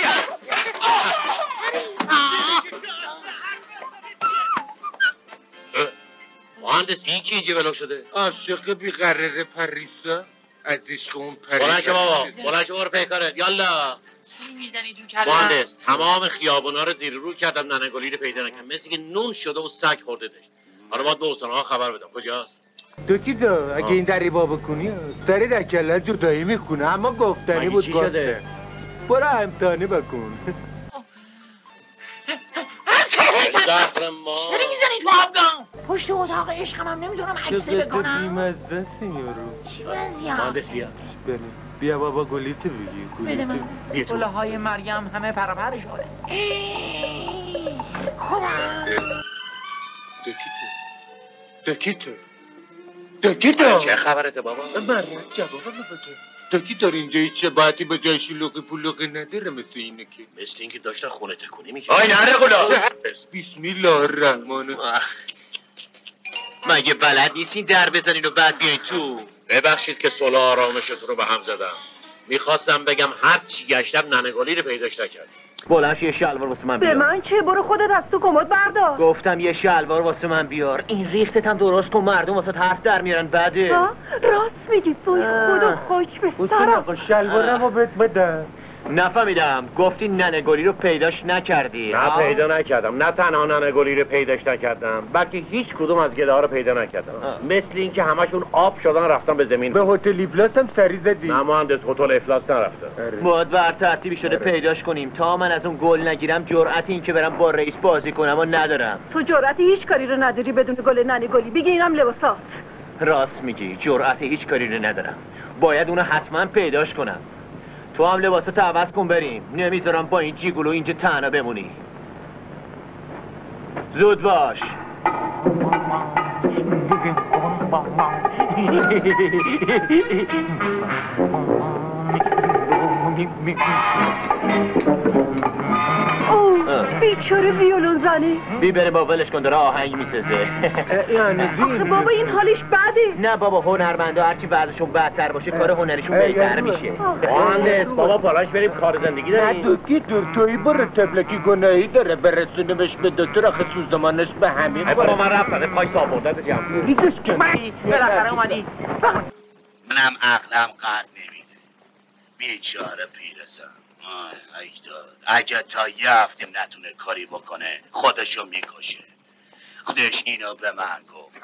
مهندس این کی اینجا بلو شده؟ عاشق بیقرر پریسا از عشق اون بلند شو پریسا بابا بلند شو برو پیکارت یالا میزنی تو کلم مهندس تمام خیابونا رو زیر رو کردم ننگلی رو پیدا نکردم مثل که نون شده و سگ خورده داشت حالا باید به استانها خبر بدم کجاست؟ دوکیزو اگه این دری با بکنی سری در کله جدایی میکنه اما گفتنی بود گفته برو امتحانی بکن زهر ما چرا میزنی تو آبگاه پشت اتاق عشقم هم نمیتونم عکسه بکنم بیمزده سینیورو چی وضعیه مهندس بیا بیا بابا گلیت بگی بده من گلهای مریم همه پرپر شده خدا دکیتو چه خبرته بابا؟ من جوابم بده دکیتو اینجا هیچ شباهتی به جای شلوغی پلوغی نداره مثل اینه که مثل اینکه داشتن خونه تکونی میکنه آی نره غلا بسم الله الرحمن مگه بلد نیستین در بزنین و بعد بیاین تو ببخشید که صلح آرامشتون رو به هم زدم میخواستم بگم هر چی گشتم ننگالی رو پیداش نکردم بلنش یه شلوار واسه من بیار. به من چه؟ برو خودت از تو کمد بردار. گفتم یه شلوار واسه من بیار. این ریختت هم درست کن، مردم واسه حرف در میارن بده. راست میگی توی خدا خاک به سرم. شلوارم رو بهت بدم. نفهمیدم. گفتی ننگلی رو پیداش نکردی. نه پیدا نکردم. نه تنها ننگلی رو پیداش نکردم، بلکه هیچ کدوم از گداها رو پیدا نکردم. مثل اینکه همشون آب شدن رفتن به زمین. به هتل افلاس هم سری زدی. نه مهندس هتل افلاس نرفتم. باید بر ترتیبی شده پیداش کنیم. تا من از اون گل نگیرم جرأت این که برم با رئیس بازی کنم و ندارم. تو جرأت هیچ کاری رو نداری بدون گل ننگلی. بگی اینم لباسات. راست میگی، جرأت هیچ کاری رو ندارم. باید اونو حتما پیداش کنم. تو هم لباساتو عوض کن بریم. نمیذارم با این جیگولو اینجا تنها بمونی. زود باش. بیچاره ویولون زنی بره با ولش کن داره آهنگ میسازه. آخه بابا این حالش بده. نه بابا هنرمندا هرچی وضعشون بدتر باشه کار هنریشون بهتر میشه. مهندس بابا بالاش بریم کار زندگی داریم. نه دکتر توی برو تفلکی گناهی داره برسونمش به دکتر آخه سوزمانش به همین بابا من رفتم پای صابونده جمع. ریزش کن. بالاخره اومدی. منم عقلم قرد نمیده. بیچاره پیرزن. ای داد. اگه تا یه هفته نتونه کاری بکنه خودشو میکشه. خودش اینو به من گفت.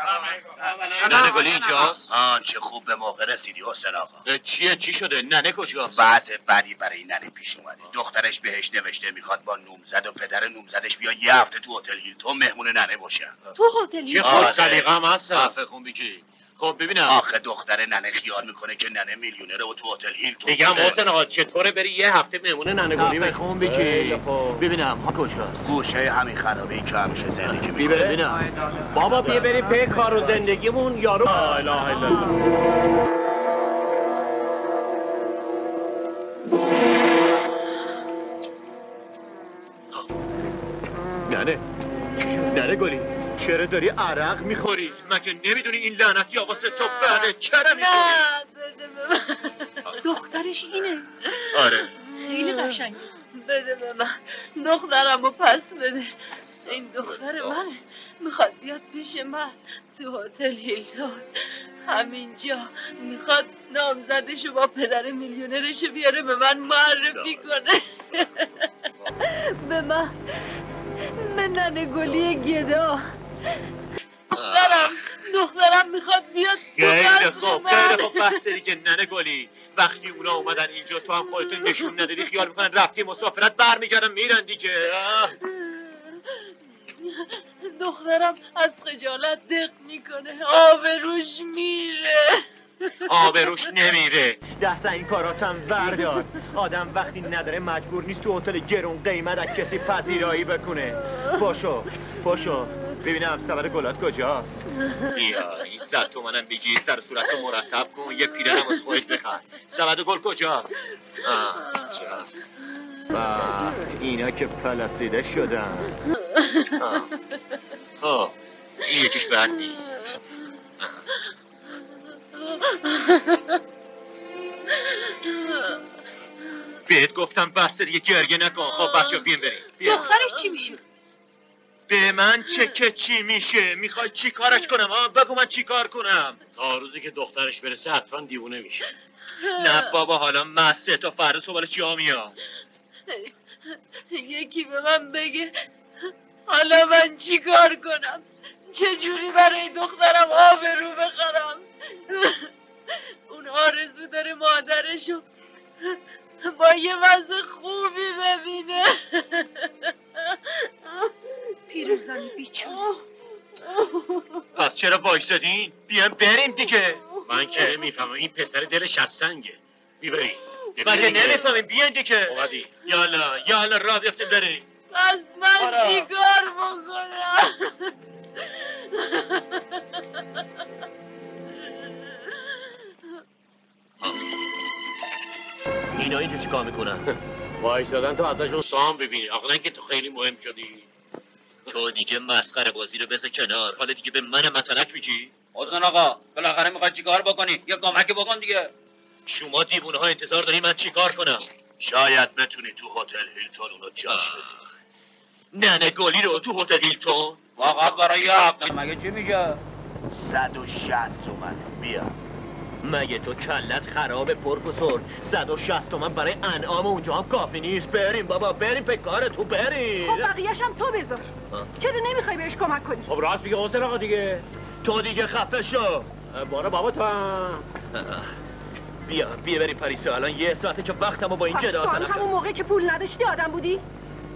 ننه گلی اینجاست؟ چه خوب به موقع رسیدی حسین آقا. چی شده؟ ننه کجاست؟ وضع بدی برای ننه پیش اومده. دخترش بهش نوشته میخواد با نومزد و پدر نومزدش بیا یه هفته تو هتل هیلتون مهمون ننه باشن. تو هتل هیلتون؟ چه خوش سلیقه هم هست. حرف خون بگی. خب ببینم آخه دختر ننه خیال میکنه که ننه میلیونره و تو هتل هیلتون. میگم حسین آقا چطوره بری یه هفته مهمون ننه گلی بخون بگی. ببینم کجاست؟ گوشه همین خرابه‌ای که همیشه زندگی میکنه. ببینم بابا بیا بریم پی کار و زندگیمون یارو. لا اله الا الله. ننه گلی چرا داری عرق میخوری؟ مگه نمیدونی این لعنتی واسه تو بده؟ چرا میخوری؟ دخترش اینه. آره خیلی قشنگه. بده به من دخترم رو پس بده. این دختر منه میخواد بیاد پیش من تو هتل هیلتون. همینجا میخواد نامزدشو با پدر میلیونرشو بیاره به من معرفی کنه. به من به ننه گلی گدا. دخترم میخواد بیاد. خیلی خوب بس دیگه ننه گلی. وقتی اونا اومدن اینجا تو هم خودتون نشون ندادی خیال میکنن رفتی مسافرت برمیگردن میرن دیگه. دخترم از خجالت دق میکنه. آبروش میره. آبروش نمیره. دست این کاراتم وردار. آدم وقتی نداره مجبور نیست تو هتل گرون قیمت از کسی پذیرایی بکنه. پاشو ببینم سبد گلات کجاست. بیا این 100 تومنم بگی سر صورتو مرتب کن یه پیرنم از خودت بخر. سبد گل کجاست؟ کجاست؟ اینا که پلاسیده شدن. خب این یکیش بد نیست. بهت گفتم بسته دیگه گریه نکن. خب بچه ها بریم. دخترش چی میشه؟ به من چی میشه؟ میخوای چی کارش کنم؟ بگو من چی کار کنم؟ تا روزی که دخترش برسه حتما دیوونه میشه. نه بابا حالا مسته تا فردا صبح چی میاد؟ یکی به من بگه حالا من چی کار کنم؟ چجوری برای دخترم آبرو بخرم؟ اون آرزو داره مادرشو با یه وضع خوبی ببینه. پیرزنی بیچاره. پس چرا وایسادین؟ بیان بریم دیگه. من که میفهمم این پسر دلش از سنگه. بیبریم. مگه نمیفهمیم بیان دیگه. اومدی. یالا راه بیفتیم بریم. پس من چی کار بکنم؟ اینا اینجا چی کار میکنن؟ وایسادن تو ازشون سام ببینی. اولا که تو خیلی مهم شدی. تو دیگه مسخره بازی رو بذار کنار. حالا دیگه به من متلک میگی؟ حسین آقا بالاخره میخوای چیکار بکنی؟ یه کمک بکن دیگه. شما دیوونه ها انتظار داری من چیکار کنم؟ شاید بتونی تو هتل هیلتون اونو جاش بدی. ننه گلی رو تو هتل هیلتون؟ واقعا برای یه هفته مگه چی میشه؟ 160 تومن. بیا. مگه تو کلت خراب پروفسور؟ 160 تومن برای انعام اونجا هم کافی نیست. بریم بابا بریم به کار تو بریم. خب بقیه‌ش هم تو بذار. چرا نمیخوای بهش کمک کنی؟ خب راست میگه حسین آقا دیگه. تو دیگه خفه شو. برو بابا تو. بیا بریم پریسا. الان یه ساعته که وقتمو با این جدا کنم. همون موقع که پول نداشتی آدم بودی؟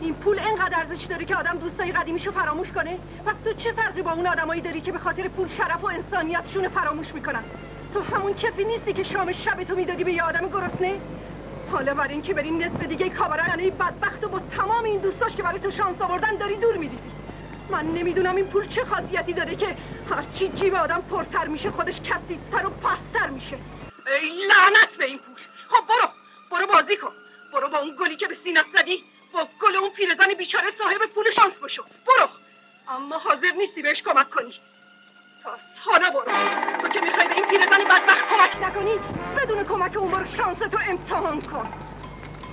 این پول انقدر ارزش داره که آدم دوستای قدیمیشو فراموش کنه؟ پس تو چه فرقی با اون آدمایی داری که به خاطر پول شرف و انسانیتشون فراموش میکنن؟ تو همون کسی نیستی که شام شب تو میدادی به یه آدم گرسنه؟ حالا برای اینکه بری نصف دیگه کابرانه بدبخت و با تمام این دوستاش که برای تو شانس آوردن داری دور میریزی. من نمیدونم این پول چه خاصیتی داره که هرچی جیب آدم پرتر میشه خودش کثیف‌تر و پست‌تر میشه. ای لعنت به این پول. خب برو بازی کن. برو با اون گلی که به سینت زدی با گل اون پیرزن بیچاره صاحب پول شانس بشو. برو. اما حاضر نیستی بهش کمک کنی. تا حالا برو. تو که میخوای به این پیرزن بدبخت کمک نکنی بدون کمک اون برو شانس تو امتحان کن.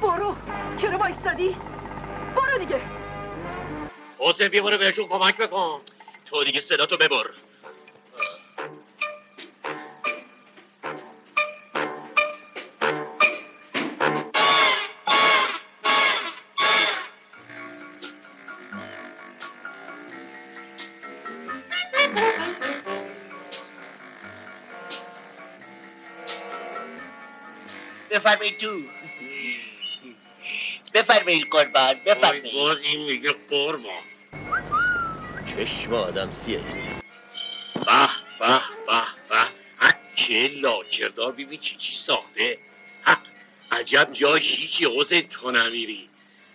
برو. چرا وایستادی؟ برو دیگه. حسین بیا برو بهشون کمک بکن. تو دیگه صدا تو ببر. بفرمایید تو. بفرمایید قربان. بفرمایید. باز این میگه قربان. چشم آدم سیه. به به به به. چه لاکردار بیبی چی ساخته. عجب جای شیکی حسین تو نمیری.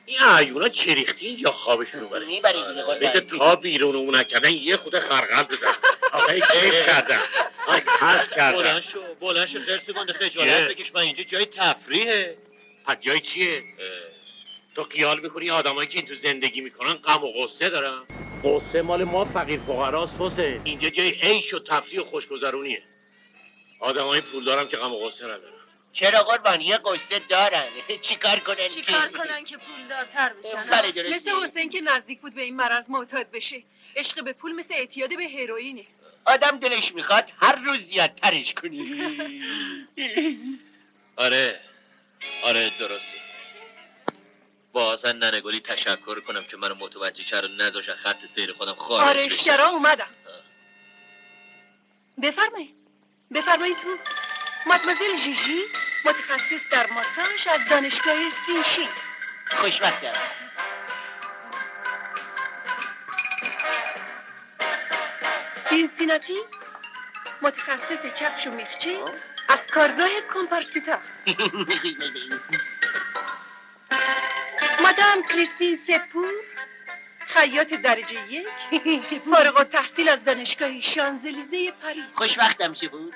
این عیونا چه ریختی اینجا خوابشون رو بره. میبرید دیگه قربان. بگه تا بیرون اون نکردن یه خود خرقل بزن. آقای کیف کردن. آقای حس کردن. بلند شو خرس گنده خجالت بکش. من اینجا جای تفریحه. پس جای چیه؟ تو خیال میکنی آدمایی که این تو زندگی میکنن غم و غصه دارن؟ غصه مال ما فقیر فقراست حسین. اینجا جای عیش و تفریح و خوشگذرونیه. آدمای پول دارن که غم و غصه ندارن. چرا قربان یه قصه دارن. چیکار کنن که پولدارتر بشن؟ بله درسته. مثل حسین که نزدیک بود به این مرض معتاد بشه. عشق به پول مثل اعتیاد به هروئینه. آدم دلش میخواد هر روز زیادترش کنی. آره درسته. بازن ننگولی تشکر کنم که منو متوجه کرد و نذاشت خط سیر خودم خارج بشه. آرایشگرا اومدم. بفرمایید تو. مادمازل ژیژی متخصص در ماساژ از دانشگاه سینشی. خوشبختم. سینسیناتی متخصص کفش و میخچه از کارگاه کمپارسیتا. مادام کریستین سپور خیاط درجه 1 فارغ التحصیل از دانشگاه شانزلیزه پاریس. خوشبختم سپور.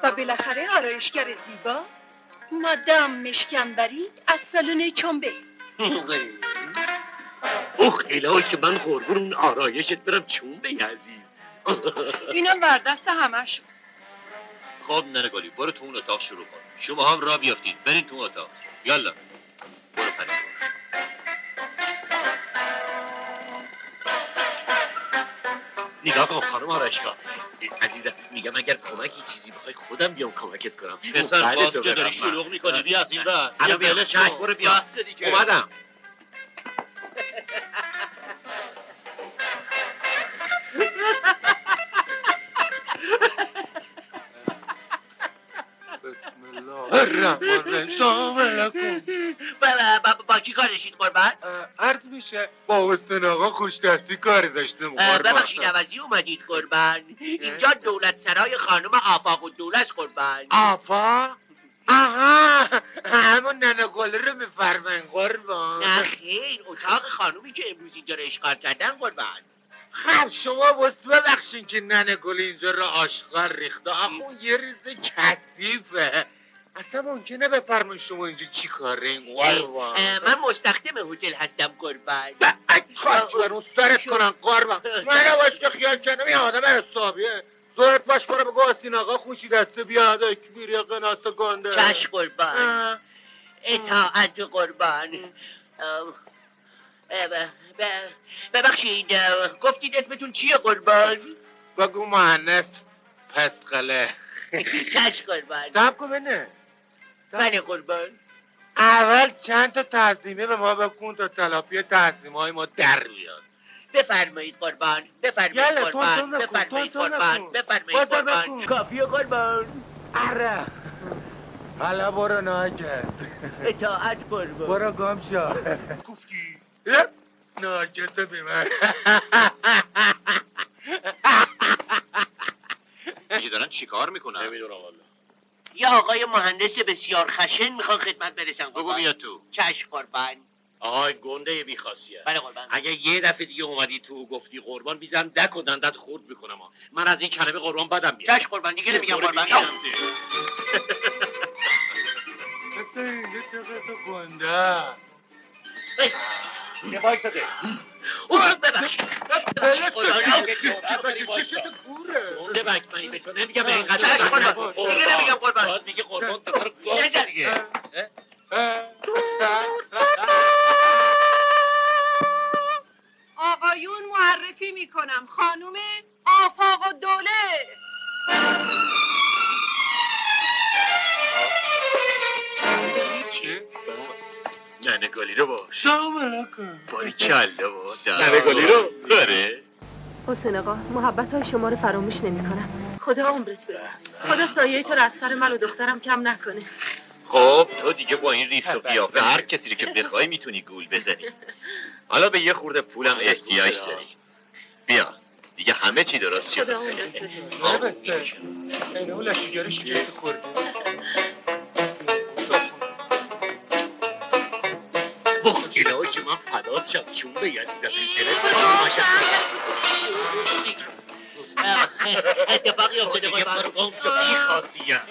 و بالاخره آرایشگر زیبا مادام مشکنبری از سالن چنبه. اوه الهی که من قربون اون آرایشت برم چونبه عزیز. اینا وردست همشون. خب ننگولی برو تو اون اتاق شروع کن. شما هم را بیافتید برین تو اتاق. یالا برو پریز. نگاه کن خانم آرایشگاه عزیزم، میگم اگر کمکی چیزی بخوای خودم بیام کمکت کنم. پسر باز که داری شلوغ میکنی بیا از این راه. الان بیا چشم برو بیا. اومدم. با کی کارشید قربان؟ عرض میشه با حسین آقا خوش دستی کاری داشتیم قربان. ببخشید عوضی اومدید قربان. اینجا دولت سرای خانم آفاق الدوله است قربان. آفاق؟ آها همون ننگل رو میفرمین قربان. نه خیر اتاق خانومی که امروز اینجا رو اشغال کردن قربان. خب شما بود ببخشین که ننگل اینجا رو آشغال ریخته. آخه اون یه ریز کثیفه. اصلا ممکنه بفرمایید شما اینجا چی کارین قربان؟ من مستخدم هتل هستم قربان. خواهد اون سرت کنن قربان. من باش که خیال کردم این آدم حسابیه. زورت باش برو بگو آسین آقا خوشی دسته بیاد اکبیری قناط گنده. چش قربان. اطاعت قربان. ببخشید گفتید اسمتون چیه قربان؟ بگو مهندس پسقله. چش قربان. صبر کن بنه. بله قربان. اول چند تا تعظیمه به ما بکن تا تلافی تعظیمه های ما در بیاد. بفرمایید قربان. بفرمایید قربان. بفرمایید قربان. بفرمایید قربان. کافیه قربان. اره حالا برو ناکت. اطاعت قربان. برو گم شو. کوفتی ناکت بیمار. دیگه دارن چیکار میکنن؟ نمیدونم والا. یه آقای مهندس بسیار خشن میخوان خدمت برسن قربان. بگو بیا تو. چشم قربان. آهای گنده بیخاصیت. بله قربان. اگه یه دفعه دیگه اومدی تو گفتی قربان بیزن دک و دندت خورد میکنم. من از این کلمه قربان بدم میاد. چشم قربان دیگه نمیگم قربان. یه دقیقه تو گنده یه وایساده ببخشید چشت کوره گنده بکمنی به تو نمیگم به این قدر چشم قربان دیگه نمیگم قربان میگه قربان دوباره گفت دیگه آقایون معرفی میکنم خانوم آفاق و دوله. چه؟ ننگالی رو باش سلام علیکم باری کله باش ننگالی رو داره حسین آقا محبت شما رو فراموش نمی کنم. خدا عمرت بده. خدا سایه تو رو از سر من و دخترم کم نکنه. خب تو دیگه با این ریخت و قیافه هر کسی رو که بخوای میتونی گول بزنی. حالا به یه خورده پولم احتیاج داری. بیا دیگه همه چی درست شد. خدا عمرت بده. البته اینه اون لشیگره شکست خورده. اینا که من فدات شم چون به عزیزم اتفاقی افتاده دیگه برو گم شو بی خاصیه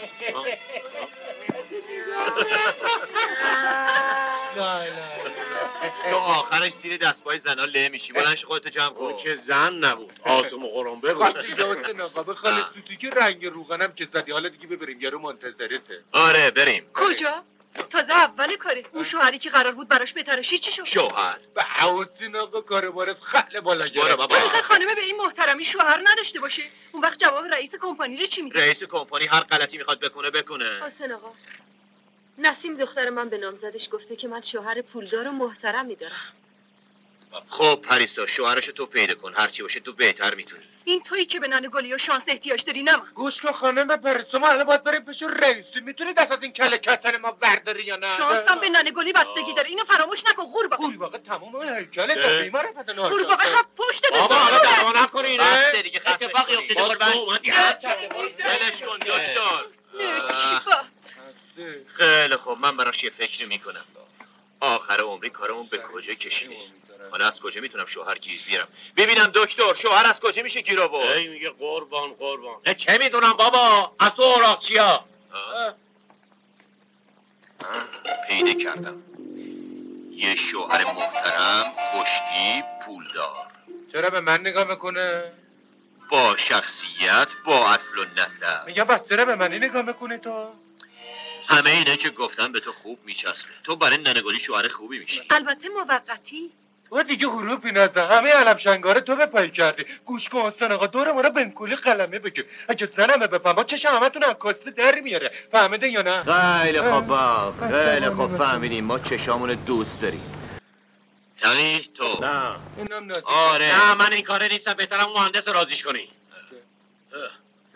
تو آخرش زیر دستبای زنا له میشی بلنش خودتو جمع کن که زن نبود آسم و قرنبه بود وقتی داد نقابه خاله تو که رنگ روغنم که زدی حالا دیگه ببریم یارو منتظرته آره بریم کجا؟ تازه اول کاره. اون شوهری که قرار بود براش بتراشی چی شد؟ شوهر به حواسین آقا کار بارت خیلی بالا گرفت. برو بابا خانمه به این محترمی شوهر نداشته باشه اون وقت جواب رئیس کمپانی رو چی میده؟ رئیس کمپانی هر غلطی میخواد بکنه حسین آقا نسیم دختر من به نامزدش گفته که من شوهر پولدار و محترمی دارم. خب پریسا شوهرش تو پیدا کن هرچی باشه تو بهتر میتونی. این تویی که به ننه گلی و شانس احتیاج داری نه من. گوش کن خانم پریسا ما الان باید بریم پیش رئیس. میتونی دست از این کله کتن ما برداری یا نه؟ شانسم به ننه گلی بستگی داره. اینو فراموش نکن قورباغه. قورباغه تمام اون هیکل دفعی ما رفت نه. قورباغه هم پشت بده. بابا حالا دعوا نکنین بس دیگه اتفاقی افتاده قربان. ولش کن دکتر. خیلی خوب من براش یه فکری میکنم. آخر عمری کارمون به کجا کشیده؟ حالا از کجا میتونم شوهر گیر بیارم؟ ببینم دکتر شوهر از کجا میشه گیر آورد؟ ای میگه قربان چه میدونم بابا از تو اوراقچیا پیدا کردم یه شوهر محترم پشتی پولدار. چرا به من نگاه میکنه؟ با شخصیت با اصل و نسب. میگم بس چرا به من نگاه میکنه تو؟ همه اینه که گفتم به تو خوب میچسبه. تو برای ننگالی شوهر خوبی میشی. البته موقتی. و دیگه حروفی نزن. همه علم شنگاره تو به پای کردی. گوش کن حسین آقا دور ما رو بنکولی قلمه بگیر. اگه زنمه بفهم چشم همتون از کاسه در میاره. فهمیده یا نه؟ خیلی خوب با خیلی خوب فهمیدیم ما چشامون دوست داریم. تقی تو نه اینم نه. آره نه من این کاره نیستم. بهترم مهندس راضیش کنی.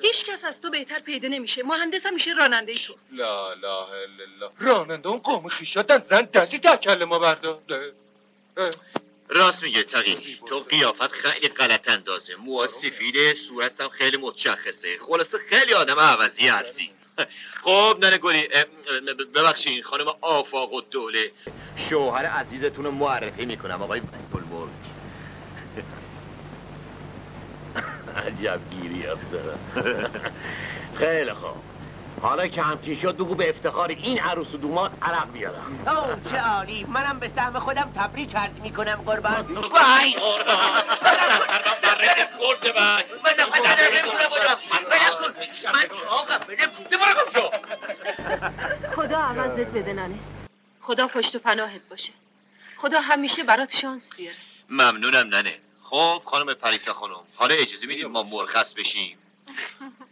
هیچ کس از تو بهتر پیدا نمیشه. مهندس هم میشه راننده تو. لا اله الا الله. راننده اون قوم خیشاتن زن دستی تکل ما برداشته. راست میگه تقی تو قیافت خیلی غلط اندازه. موات سفیده صورتم خیلی متشخصه. خلاصه خیلی آدم عوضی هستی. خب ننگالی ببخشید خانم آفاق و دوله شوهر عزیزتون رو معرفی میکنم آقای بلبل. عجب گیری افتادم. خیلی خوب حالا که همچین شد بگو به افتخار این عروس و دومات عرق بیارم. اوه چه عالی. منم به سهم خودم تبریک عرض میکنم قربان. وای قربان برده کرده بای من خدا نمیتونه بودم. من چاقم بده پوده برم شو. خدا عوضت بده ننه. خدا پشت و پناهت باشه. خدا همیشه برات شانس بیاره. ممنونم ننه. خب خانم پریسا خانم حالا اجازه میدید ما مرخص بشیم؟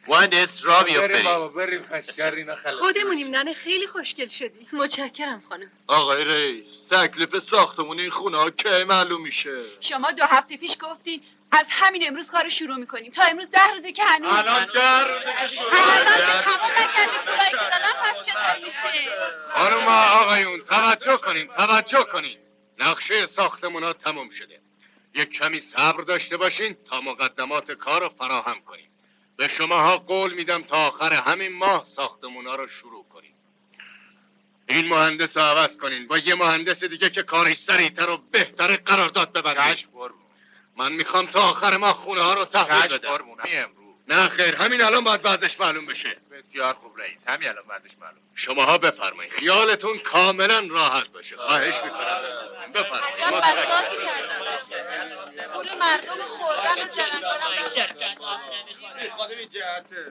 مهندس را بیافتریم. بابا بریم خشری نخلص. خودمونیم ننه خیلی خوشگل شدی. متشکرم خانم. آقای رئیس تکلیف ساختمون این خونه ها کی معلوم میشه؟ شما 2 هفته پیش گفتین از همین امروز کار شروع میکنیم. تا امروز 10 روزه که هنوز الان 10 روزه که شروع هنوز تمام نکردی پولایی که دادم پس چطور میشه؟ خانم آقایون توجه کنین نقشه ساختمون ها تموم شده. یک کمی صبر داشته باشین تا مقدمات کار رو فراهم کنیم. به شماها قول میدم تا آخر همین ماه ساختمون ها رو شروع کنیم. این مهندس رو عوض کنین با یه مهندس دیگه که کارش سریعتر و بهتر قرارداد ببندید. من میخوام تا آخر ماه خونه ها رو تحویل بدم. نه خیر، همین الان باید بعدش معلوم بشه. بسیار خوب رئیس، همین الان بعدش معلوم. شماها بفرمایید، خیالتون کاملا راحت باشه. خواهش میکنم بفرمایید. عجب بساطی کردن. پول مردم خوردن و جرنگارم خودم این جهته.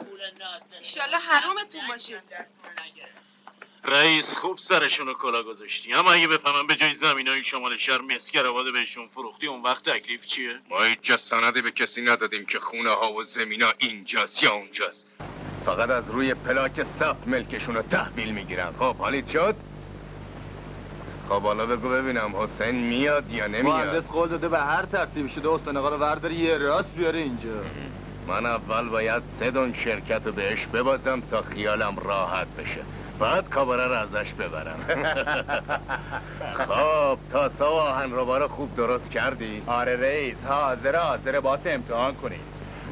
ایشالله حرومتون باشه. رئیس خوب سرشونو کلا گذاشتی، اما اگه بفهمم به جای زمینای شمال شهر مسکر آباد بهشون فروختی، اون وقت تکلیف چیه؟ ما هیچ سندی به کسی ندادیم که خونه ها و زمینا اینجاست یا اونجاست. فقط از روی پلاک ثبت ملکشون رو تحویل میگیرن. خب حالیت شد؟ خب حالا بگو ببینم حسین میاد یا نمیاد؟ مهندس قول داده به هر ترتیبی شده حسین آقا رو ورداری یه راست بیاره اینجا. من اول باید 3 دون شرکت رو بهش ببازم تا خیالم راحت بشه، بعد کاباره رو ازش ببرم. خب تاسا و آهنربا رو خوب درست کردی؟ آره رئیس، حاضر باید امتحان کنی.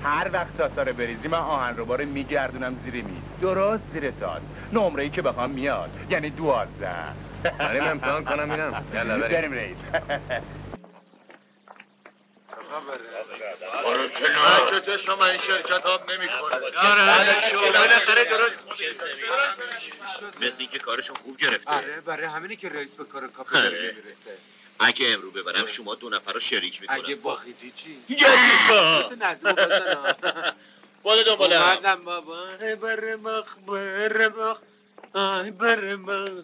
هر وقت تاسا رو بریزی من آهنربا رو میگردونم زیر میز، درست زیر تاس. نمره‌ای که بخوام میاد، یعنی 12. بریم امتحان کنم اینم. یلا بریم رئیس. آره چه که چشم این شرکت آب نمی کنه. آره بالاخره درست مثل این که کارشون خوب گرفته. آره برای همینی که رئیس به کار کافه میرسه. اگه امرو ببرم شما 2 نفر رو شریک میکنم. اگه باخیدی چی؟ یزیدها بالا دنبالم. اومدم بابا. برمخ آی برمخ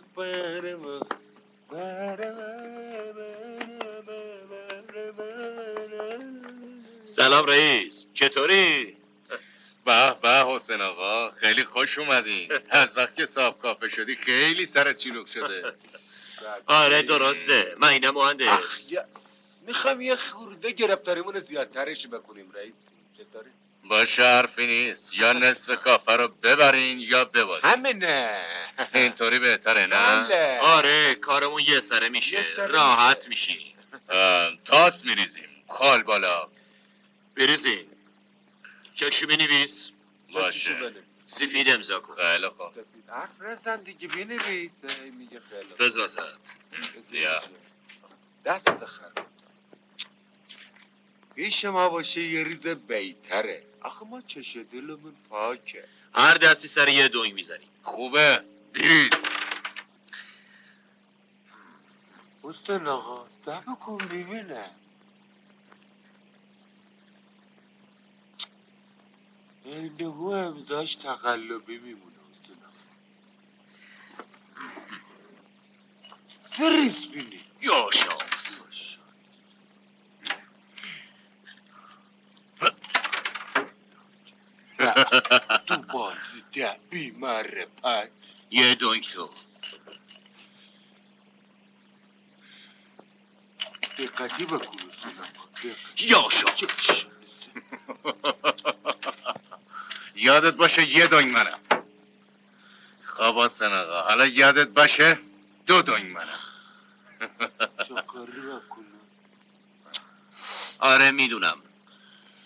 سلام رئیس، چطوری؟ به به حسین آقا، خیلی خوش اومدین. از وقت که صاحب کافه شدی خیلی سرت چیلوک شده. آره درسته، من اینم مهندس. میخوام یه خورده گرفتاریمون زیادترش بکنیم رئیس. چطوری؟ باشه حرفی نیست، یا نصف کافه رو ببرین یا ببازین. همینه. اینطوری بهتره نه؟ بله. آره کارمون یه سره میشه، راحت میشی. تاس میریزیم، خال بالا. بریزین. چکشو بنویس. باشه. سفید امضا کن. خیلی خوب. حرف رسن دیگه بنویس. میگه خیلی خوب. بزازد. بیا. دست خرم. پیش ما باشه یه ریز بیتره. آخه ما چش دلمون پاکه. هر دستی سر یه دونگ میزنیم. خوبه. بریز. حسین آقا دفع کن ببینه. اینهو امضاش تقلبی میمونه حسین آقا. فریز بینی. یا شام. تو بازی ده بیماره پد. یه دونگ شو. دقتی بکن حسین آقا. یا شام. یادت باشه یه دونگ منم. خب حسین آقا، حالا یادت باشه 2 دونگ منم. چکاری بکنم. آره میدونم،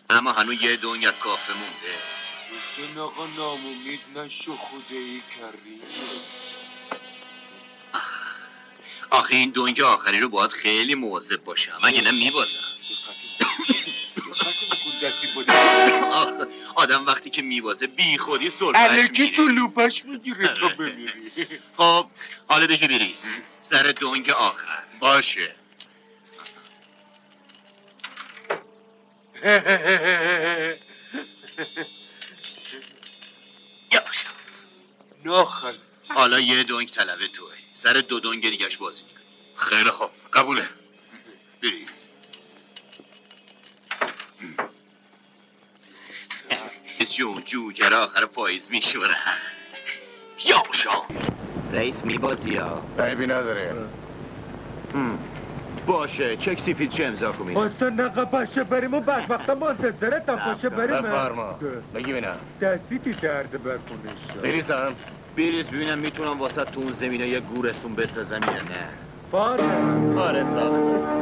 اما هنوز یه دونگ از کافه مونده. حسین آقا نامومید نشو خدایی کریم. آخه این دونگ آخری رو باید خیلی مواظب باشم، اگه نه میبازم. آدم وقتی که میبازه بی خودی سلفش میگیره. الکی تو لوپش میگیره تو بمیری. خب حالا بگی بریز سر دونگ آخر. باشه. ناخل. حالا یه دونگ طلبه توه، سر 2 دونگ دیگهش بازی میکنی. خیلی خوب، قبوله. بریز. جون جوجر آخر پاییز میشورن. یا شام. رئیس میبازی یا؟ عیبی نداره. باشه، چک سفید چه امضا کنیم؟ حسین آقا باشه بریم و بدبختا منتظره تا باشه بریم. بفرما. بگی بینم. دستی تو درد بکنش. بریزم. بریز ببینم میتونم واسه تو اون زمینه یه گورستون بسازم یا نه. باشه. آره ثابت.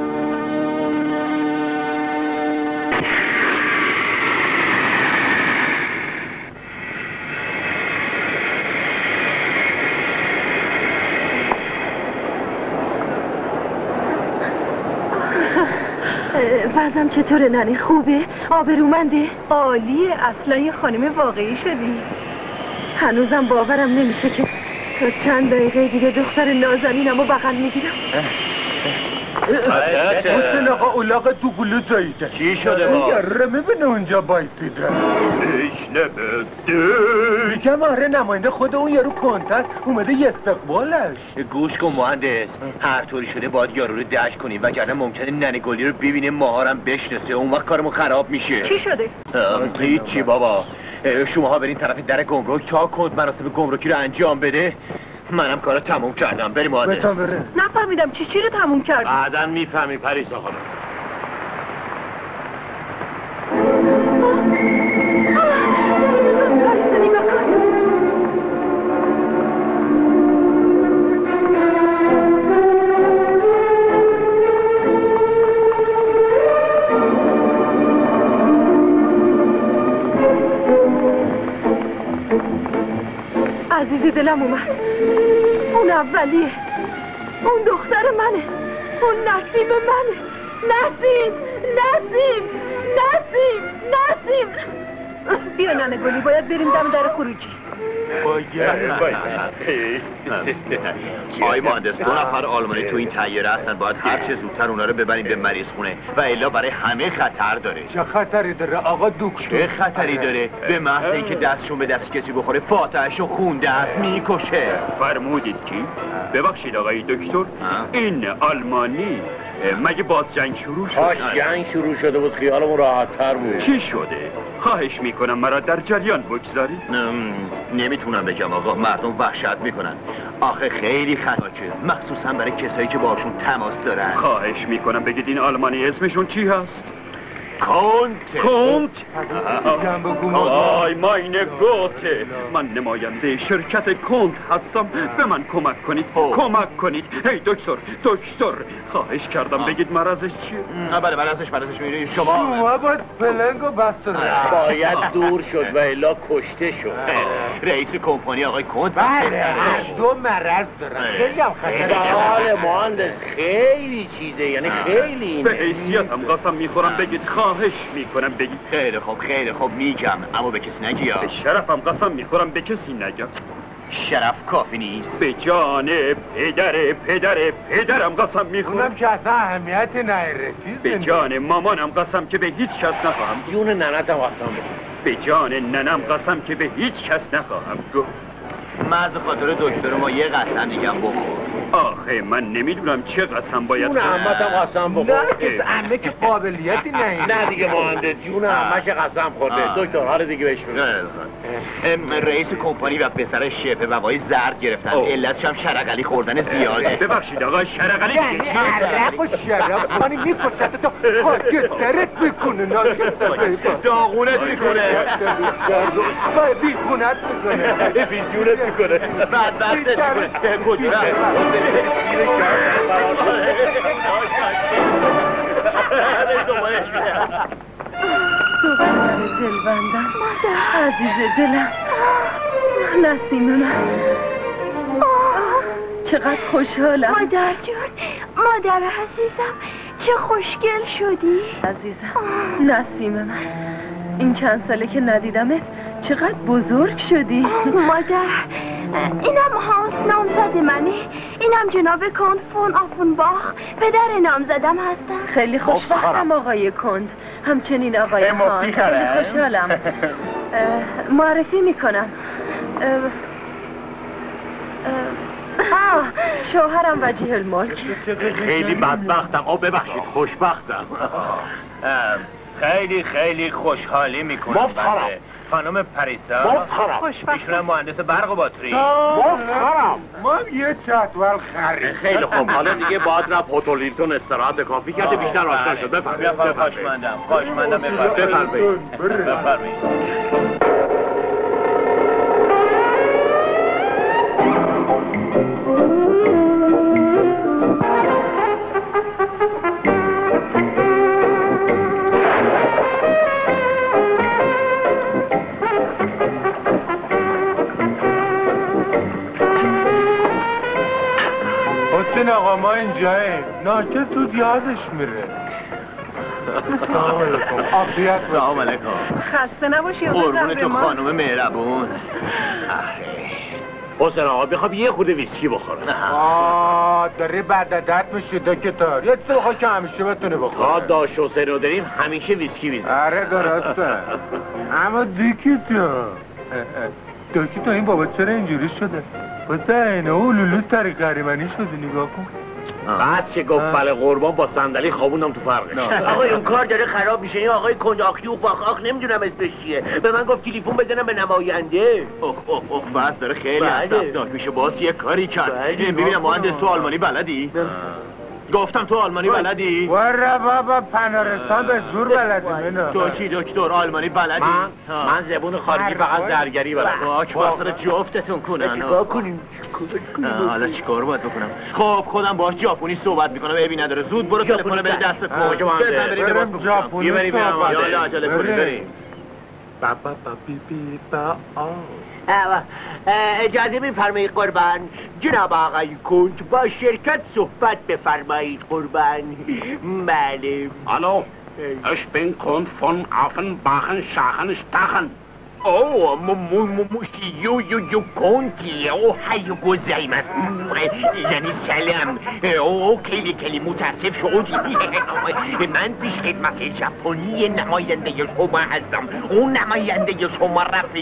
وضعم چطوره ننه؟ خوبه؟ آبرومنده؟ عالیه. اصلا یه خانم واقعی شدی. هنوزم باورم نمیشه که تا چند دقیقه دیگه دختر نازنینم رو بغل میگیرم. حسین آقا اولاغ تو گلو زاییده. چی شده با؟ یاره میبینه اونجا بایستیده. میگم آره نماینده خود اون یارو کنتست اومده یه استقبالش. گوش کن مهندس، هر طوری شده باید یارو رو دشت کنیم وگرنه ممکنه ننه گلی رو ببینه ماهارم بشناسه اون وقت کارمون خراب میشه. چی شده؟ هیچی بابا، شماها برین طرف در گمرک تا کند مراسم گمرکی رو انجام بده. منم کارو تموم کردم. بریم مهندس. نفهمیدم چی رو تموم کردی؟ بعداً میفهمی پریسا خانم. عزیز دلم اومد. اون اولیه. اون دختر منه. اون نسیم منه. نسیم. بیا ننه گلی، باید بریم دم در خروجی. آی مهندس، 2 نفر آلمانی تو این طیاره هستن، باید هر چه زودتر اونا رو ببریم به مریض خونه و الا برای همه خطر داره. چه خطری داره آقا دکتر؟ چه خطری داره؟ به محض اینکه دستشون به دست کسی بخوره فاتحه‌شو خونده است میکشه. فرمودید کی؟ ببخشید آقای دکتر، این آلمانی مگه باز جنگ شروع شد؟ کاش جنگ شروع شده بود خیالمون راحت تر بود. چی شده؟ خواهش میکنم مرا در جریان بگذارید. نمیتونم بگم آقا، مردم وحشت میکنن. آخه خیلی خطاکه، مخصوصا برای کسایی که باشون تماس دارن. خواهش میکنم بگید این آلمانی اسمشون چی هست؟ کنت. آی ماینه گوته، من نماینده شرکت کنت هستم. به من کمک کنید. هی دکتر، خواهش کردم بگید مرضش چیه؟ بله مرضش میدونی شما باید پلنگو بسته باید دور شد و الا کشته شد. رئیس کمپانی آقای کنت. بله، 2 مرض دارن. خیلی هم خطره. مهندس خیلی چیزه، یعنی خیلی. به حیثیتم قسم میخورم بگید. خواهش میکنم بگید. خیلی خوب میگم، اما به کسی نگی. به شرفم قسم میخورم به کسی نگم. شرف کافی نیست. به جان پدرم قسم میخورم. اونم که اصلا اهمیتی نهره. به جان مامانم قسم که به هیچ کس نخواهم. جون ننتم قسم به جان ننم قسم که به هیچ کس نخواهم گفت. مرز خاطر دکتر ما یه قسم دیگه بخور. آخه من نمیدونم چه قسم باید جون عمتم قسم بخور. نه عمه که قابلیتی نه دیگه مهندس، جون عمه‌ش قسم خورده. دکتر حالا دیگه بهش بگو. رئیس کمپانی و پسر شف ووای زرد گرفتن. علتش هم شرقلی خوردن زیاده. ببخشید آقا، شرقلی یعنی عرق و شرقانی میکشت تو خاک سرت میکنه. داغونت میکنه. بیخونت میکنه. بیجونت میکنه. بدبختت میکنه. دختر دلبندم، عزیز دلم، نسیم من، چقدر خوشحالم. مادر جون، مادر عزیزم، چه خوشگل شدی. عزیزم، نسیم من، این چند ساله که ندیدمت چقدر بزرگ شدی. مادر، اینم هانس نامزد منه. اینم جناب کند فون آفنباخ، پدر نامزدم هستم. خیلی خوشبختم آقای کند. همچنین آقای هانس. خیلی خوشحالم. معرفی میکنم. شوهرم وجیه الملک. خیلی بدبختم. ببخشید خوشبختم. خیلی خوشحالی میکنم. خانم پریسا ایشون هم مهندس برق و باتری. ما یه جدول خرید. خیلی خوب، حالا دیگه باید رفت هتل هیلتون استراحت کافی کرده بیشتر آشنا شد. بفرمایید. خواهشمندم بفرمایید. حسین آقا ما اینجاییم. ناکس تو یادش میره. سلام علیکم. عافیت باشی. سلام علیکم. خسته نباشی قربون تو خانم مهربون. حسین آقا بخواب یه خورده ویسکی بخورم. داری بددت میشی دکتر. یه چیزی که همیشه بتونی بخوری. تا داشت حسین رو داریم همیشه ویسکی میزنیم. آره درسته. اما دکتر این بابا چرا اینجوری شده؟ حسین او لولوس طریق قریمانی شده نگاه کن. بعد چه گفت بله قربان با صندلی خوابوندم تو فرقش. آقای اون کار داره خراب میشه. این آقای کنجاقی و باخاک نمیدونم اسمش چیه. به من گفت تلفن بزنم به نماینده. اوه بس داره خیلی عصبناک میشه. باز یه کاری کرد. ببینم مهندس تو آلمانی بلدی؟ گفتم تو آلمانی بلدی؟ وره بابا پنارستان به زور بلدی. تو چی دکتر آلمانی بلدی؟ من زبون خارجی فقط درگری بلدم. با سر جفتتون کنن. چیکار کنیم؟ حالا چیکار باید بکنم؟ خب خودم باش ژاپنی صحبت میکنم. عیبی نداره. زود برو تلفن بده دستت. بریم ژاپنی صحبت. یالا عجله کنیم بریم. اجازه میفرمایید قربان. جناب آقای کنت با شرکت صحبت بفرمایید قربان. بله. Hallo, ich bin Kund von Offenbachen, Schachenstachen. Oh, you کنتی. او حیو گوزایماس. یعنی سلام. او کلی متاسف شدی. من پیش خدمت ژاپنی نماینده شما هستم. اون نماینده شما رفته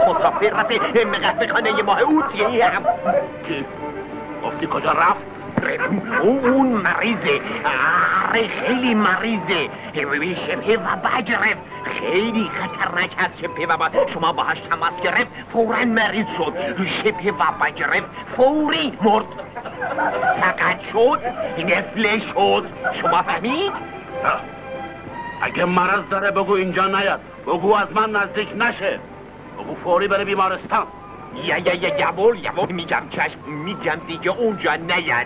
مسافر رفته مقهوه خانه ماه اوتی. گفتی کجا رفت؟ اون مریضه. خیلی مریضه. شبه وبا گرفت. خیلی خطرناک هست شبه وبا. شما باهاش تماس گرفت فوراً مریض شد. شبه وبا گرفت فوری مرد. فقط شد نفله شد. شما فهمید؟ اگه مرض داره بگو اینجا نیاد. بگو از من نزدیک نشه. بگو فوری بره بیمارستان. یبول میگم چشم. میگم دیگه اونجا نیاد.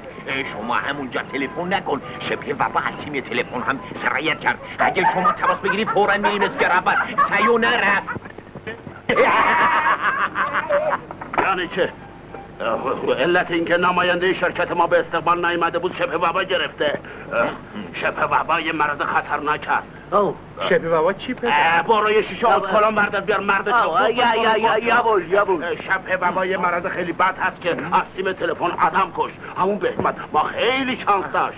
شما همونجا تلفن نکن. شبه وبا از تیم تلفن هم سرایت کرد. اگه شما تماس بگیری فوراً میریم اسکرابات. سایونارا. یعنی چه؟ علت اینکه نماینده شرکت ما به استقبال نیامده بود شبه وبا گرفته. شبه وبا یه مرض خطرناک است. شبه وبا چی پدر؟ برو یه شیشه آب کلام بردار بیار مرد یابول. شبه وبا یه مرض خیلی بد هست که از تیم تلفن آدم کش. همون بهمت ما خیلی شانس داشت.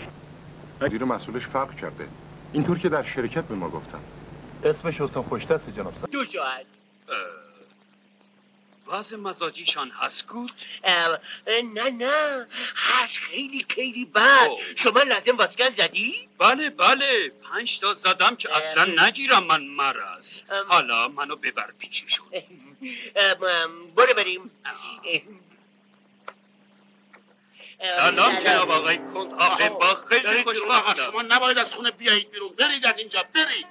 مدیر مسئولش فرق کرده. اینطور که در شرکت به ما گفتن. اسمش حسین خوشدست جناب صاحب. دو جاعت وضع مزاجیشان هست گود؟ نه هست خیلی بد. شما لازم واسکن زدی؟ بله 5 تا زدم که اصلا نگیرم من مرض. حالا منو ببر پیچشون. برو بریم. سلام جناب آقای کنت. آخه با خیلی خوشبختم. شما نباید از خونه بیایید بیرون. برید از اینجا برید.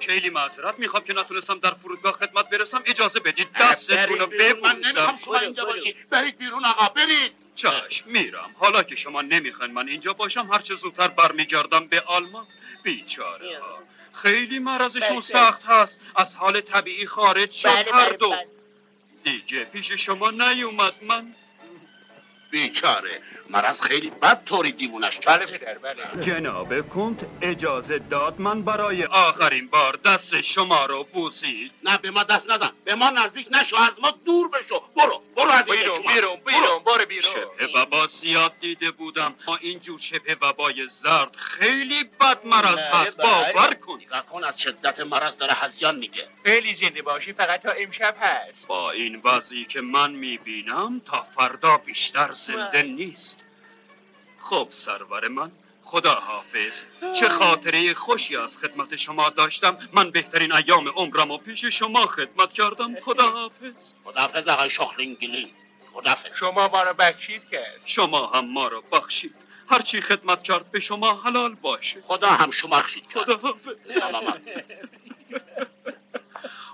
خیلی معذرت میخوام که نتونستم در فرودگاه خدمت برسم. اجازه بدید دستتون رو ببوسم. من نمیخوام شما اینجا باشید. برید بیرون آقا برید. چشم میرم. حالا که شما نمیخواین من اینجا باشم هر چه زودتر برمیگردم به آلمان. بیچاره ها خیلی مرضشون سخت هست. از حال طبیعی خارج شد هر دو. دیگه پیش شما نیومد من. بیچاره مرض خیلی بد طوری دیوونش کرده. بله. جناب کنت اجازه داد من برای آخرین بار دست شما رو بوسید. نه به ما دست نزن. به ما نزدیک نشو. از ما دور بشو. برو از بیرون. شبه وبا زیاد دیده بودم. ما اینجور شبه وبای زرد خیلی بد مرض هست. باور کنید. کن از شدت مرض داره هذیان میگه. خیلی زنده باشی فقط تا امشب هست. با این وضعی که من میبینم تا فردا بیشتر زنده نیست. خب سرور من خدا حافظ. چه خاطره خوشی از خدمت شما داشتم. من بهترین ایام عمرم و پیش شما خدمت کردم. خدا حافظ. خداحافظ آقای شخلینگلی. خداحافظ. شما ما رو بخشید کرد. شما هم ما رو بخشید. هرچی خدمت کرد به شما حلال باشه. خدا هم شما بخشید کرد. خداحافظ.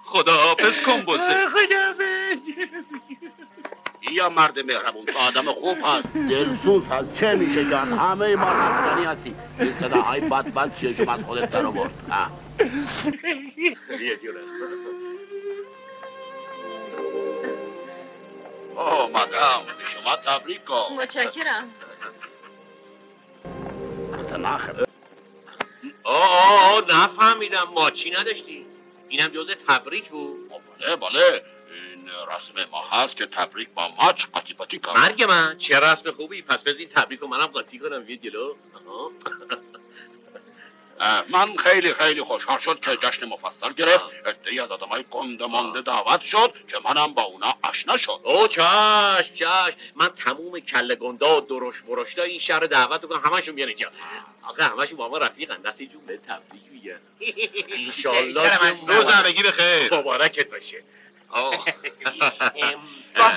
خداحافظ کنبوزه. خداحافظ. یا مرد مهربون که آدم خوب هست دلسوز هست. چه میشه کرد؟ همه ما رفتنی هستی. این صداهای بد چشم از خودت در آورد. مادام شما تبریک کن. متشکرم. نفهمیدم ما چی نداشتی؟ اینم جز تبریک بود؟ بله این رسم ما هست که تبریک با ماچ قاطی پاتی کنم. مرگ من چه رسم خوبی. پس بذین تبریک رو منم قاطی کنم یه جلو. من خیلی خوشحال شد که جشن مفصل گرفت. عده‌ای از آدمای گنده مانده دعوت شد که منم با اونا آشنا شد. او چاش من تموم کله گندا و درشت برشتا این شهر دعوت کنم همشون بیان اینجا. آقا همشون با ما رفیقن. دست یه جمله تبریک میگن. انشالله روز همگی بخیر. مبارکت باشه.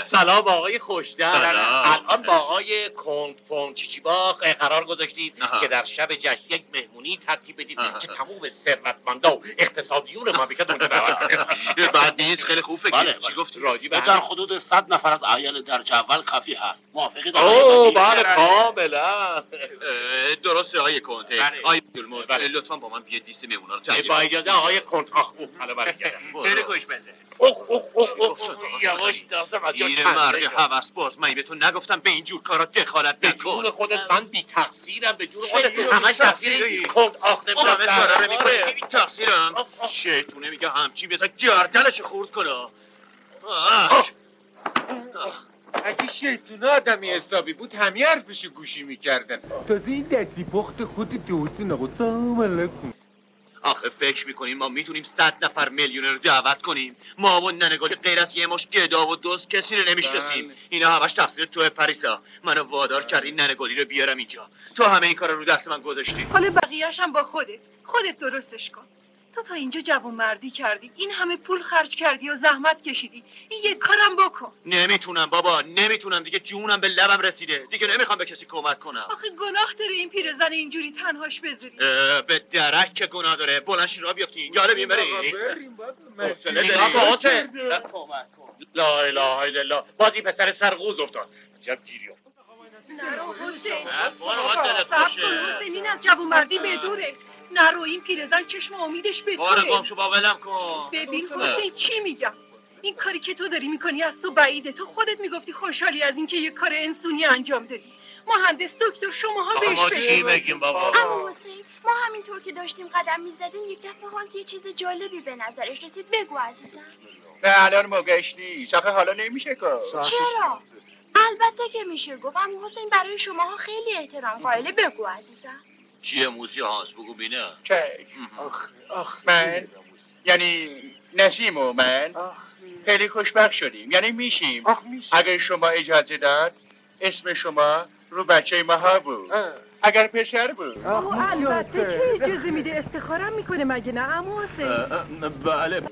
سلام آقای خوشدر. الان با آقای کندفون چیچیباخ قرار گذاشتید که در شب جشن یک مهمونی ترتیب بدید که تموم ثروتمندا و اقتصادیون مملکت اونجا دعوت کنه. بعد نیست خیلی خوب فکر. چی گفت راجی به در حدود 100 نفر از اعیان درجه اول کافی هست. موافقید؟ اوه بله کاملا درسته آقای کنته. آقای گلمرد لطفا با من بیاید لیست مهمونا رو تعیین. با اجازه آقای کنت حالا برگردم. خیلی خوش بزه. یواش دستم از جا این مرد هوس باز من به تو نگفتم به این جور کارا دخالت نکن. به جون خودت من بی تقصیرم. به جون خودت همش تقصیر کند آخ نمیدونم کارا رو میکنی. بی تقصیرم شیطونه میگه همچی بزن گردنش خورد کنه. اگه شیطونه آدمی حسابی بود همه حرفشو گوشی میکردن. تازه این دستی پخت خود دوستون آقا سلام علیکم. آخه فکر میکنیم ما میتونیم 100 نفر میلیونر دعوت کنیم؟ ما و ننگالی غیر از یه مش گدا و دوست کسی رو نمیشناسیم. اینا همش تقصیر توه پریسا. منو وادار کردی ننگالی رو بیارم اینجا. تو همه این کارا رو دست من گذاشتی. حالا بقیه‌اش هم با خودت درستش کن. تو تا اینجا جوانمردی کردی، این همه پول خرج کردی و زحمت کشیدی، این یک کارم بکن. نمیتونم بابا، نمیتونم دیگه. جونم به لبم رسیده دیگه. نمیخوام به کسی کمک کنم. آخه گناه داره این پیرزن اینجوری تنهاش بذاری. به درک که گناه داره. بلند شین راه بیافتین. یالا بریم. لا اله الا الله. باز این پسر سرغوز افتاد. عجب گیری افتاد. نرو حسین، این از جوانمردی بدوره. نرو این پیرزن چشم امیدش به توه. گمشو با ولم کن. ببین حسین چی میگم. این کاری که تو داری میکنی از تو بعیده. تو خودت میگفتی خوشحالی از اینکه یک کار انسانی انجام دادی. مهندس دکتر شماها بهش ما چی بگیم بابا؟ اما حسین ما همینطور که داشتیم قدم میزدیم یک دفعه هانس یه چیز جالبی به نظرش رسید. بگو عزیزم. نه الان موقعش نیست. آخه حالا نمیشه گفت. چرا؟ البته که میشه گفت. اما حسین برای شماها خیلی احترام قائله. بگو عزیزم. چیه موزی هانس بگو بینه. چه؟ من یعنی نسیم و من خیلی خوشبخت شدیم. یعنی میشیم. اگر شما اجازه داد اسم شما رو بچه ما بود. اگر پسر بود. البته که اجازه میده. افتخارم میکنه مگه نه عمو حسین؟ بله.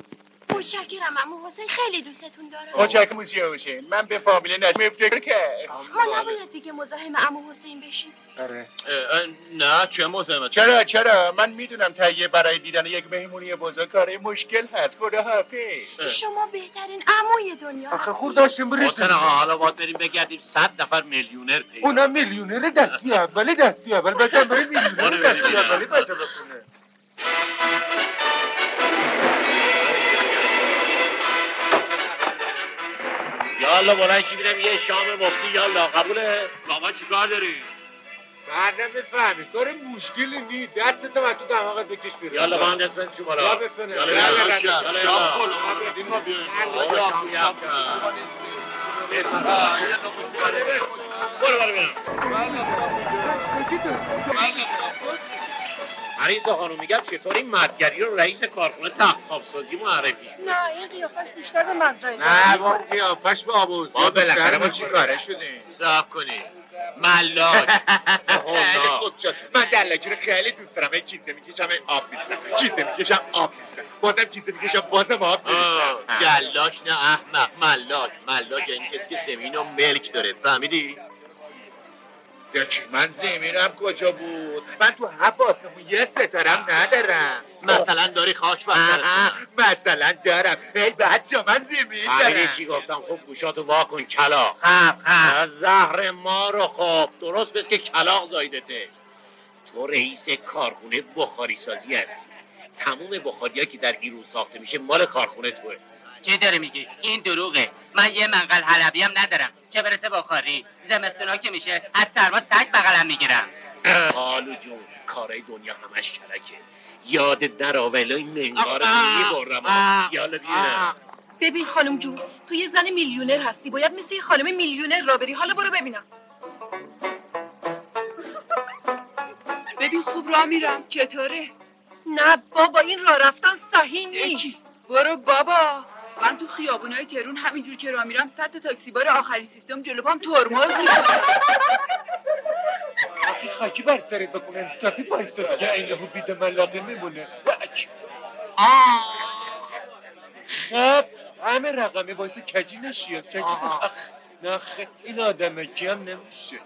متشکرم عمو حسین. خیلی دوستتون دارم. متشکرم موزی حسین. من به فامیل نسیم افتخار کرد. ما نباید دیگه مزاحم عمو حسین بشیم. نه چه مزاحمت؟ چرا من میدونم تهیه برای دیدن یک مهمونی بزرگ کار مشکل هست. خدا حافظ. شما بهترین عموی دنیا هستید. آخه خود داشتیم برسیم. حسین آقا حالا باید بریم بگردیم 100 نفر میلیونر پیدا. اونم میلیونر دستی اول بچه برای میلیونر دستی اولی بچه بکنه. یالا بلند شی بریم یه شام مفتی. یالا قبوله؟ بابا چیکار داری؟ بعد نمیفهمی کار مشکلی نیست. دستت هم تو دماغت بکش بیرون. یالا با هم دست بزن شو بالا. یالا بفنه. یالا شام کن. ما بیایم. عریض خانم میگم چطور این مدگری رو رئیس کارخونه تخت‌خواب‌سازی معرفی شد؟ نه این قیافش بیشتر به مزرعه. نه با قیافش به آبود. ما بالاخره ما چی کاره شدیم؟ صبر کنی. ملاک. من دلاکی رو خیلی دوست دارم. این کیسه میکشم آب میزنم. کیسه میکشم آب میزنم. بازم کیسه میکشم بازم آب میزنم. دلاک نه احمق. ملاک این کسی که زمین و ملک داره. فهمیدی؟ من زمینم کجا بود؟ من تو 7 آسمون یه ستارم ندارم. مثلا داری خاک بستر؟ مثلا دارم. ای بچه من زمین دارم. چی گفتم؟ خوب گوشاتو وا کن کلاغ. خب زهر ما رو خب درست بس که کلاغ زایدته. تو رئیس کارخونه بخاری سازی هستی. تموم بخاری‌ها که در ایران ساخته میشه مال کارخونه توه. چی داری میگی؟ این دروغه. من یه منقل حلبی هم ندارم. چه برسه بخاری. زمستونا که میشه از سرما سگ بغلم میگیرم. حالو جون کارای دنیا همش کلکه. یادت نره ولی این منگار رو میبرم. یالا بینم. ببین خانم جون، تو یه زن میلیونر هستی، باید مثل یه خانم میلیونر را بری. حالا برو ببینم. ببین خوب راه میرم. چطوره؟ نه بابا این راه رفتن صحیح نیست. برو بابا. من تو خیابونای تهران همینجور که راه میرم 100 تا تاکسی بار آخرین سیستم جلو پام ترمز میکنه. آخی خاکی بر سرت بکنن صافی بایستا دیگه اینهو بیده ملاقه میمونه. خب همه رقمه بایستا کجی نشید. کجی نخ این آدمه کی هم نمیشه.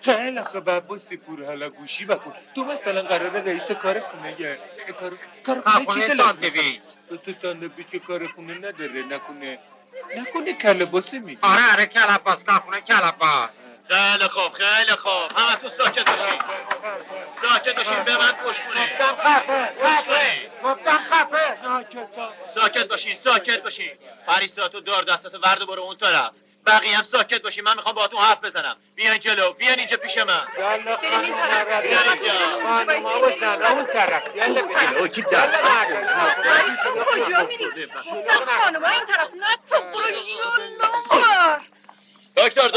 خیلی خوب عباسی پور حالا گوشی بکن. تو مثلا قراره رئیس کار خونه یه کار خونه چی دلت میخواد؟ تو ساندویچ که کار خونه نداره. نکنه کلباسه میگی. آره کلباس کارخونه کلباس. خیلی خوب همه تو ساکت باشین. به من گوش کنید. گفتم خفه ساکت باشین. پریسا تو دار دستاتو ورد و برو اون طرف. بقیه هم ساکت باشین. من میخوام باهاتون حرف بزنم. بیاین جلو. بیاین اینجا پیش من. یالا خانوما و زنها اون طرف. یالا بگیره. کی در پریسا کجا میری؟ گفتم خانوما این طرف. نه تو برو یالا. دکتر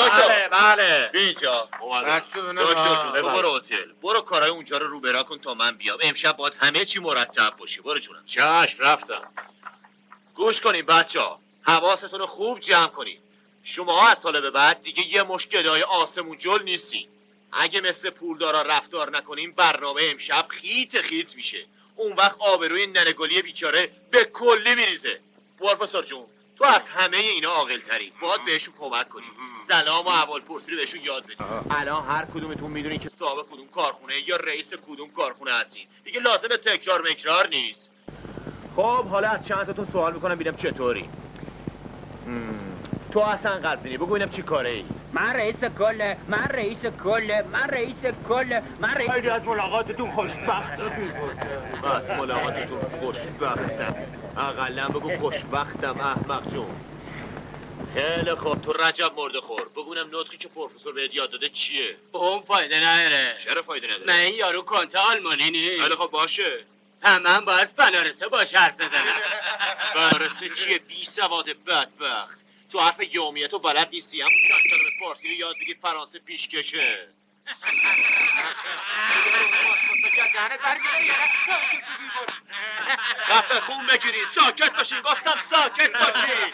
بله اینجا دکتر جون تو برو هتل. برو کارای اونجا رو برا کن تا من بیام. امشب باید همه چی مرتب باشه. برو جونم. چشم رفتم. گوش کنین بچه‌ها، حواستون رو خوب جمع کنین. شما از سال به بعد دیگه یه مشت گدای آسمون جل نیستین. اگه مثل پولدارا رفتار نکنین برنامه امشب خیت میشه. اون وقت آبروی ننگلی بیچاره به کلی میریزه. پروفسور جون تو از همه اینا عاقل تری. باید بهشون کمک کنی. سلام و احوالپرسی رو بهشون یاد بدید. الان هر کدومتون میدونین که صاحب کدوم کارخونه یا رئیس کدوم کارخونه هستین. دیگه لازم تکرار نیست. خب حالا از چند تا تو سوال میکنم ببینم چطوری. تو اصلا قزوینی بگو اینم چی کاره ای؟ من رئیس کل خیلی از ملاقاتتون خوشبختم. اقلا بگو خوشبختم احمق جون. خیلی خوب تو رجب مرده خور. بگونم نطقی که پروفسور بهت یاد داده چیه؟ اون فایده نداره. چرا فایده نداره؟ من این یارو کنت آلمانی نیست. خیلی خوب باشه. من باید فنارسه باش حرف بزنم. فنارسه چیه بی سواد بدبخت؟ تو حرف یومیه تو بلد نیستی. همون چند کلمه فارسی رو یاد بگی فرانسه پیشکشه. خفه خون بگیری. ساکت باشین. گفتم ساکت باشین.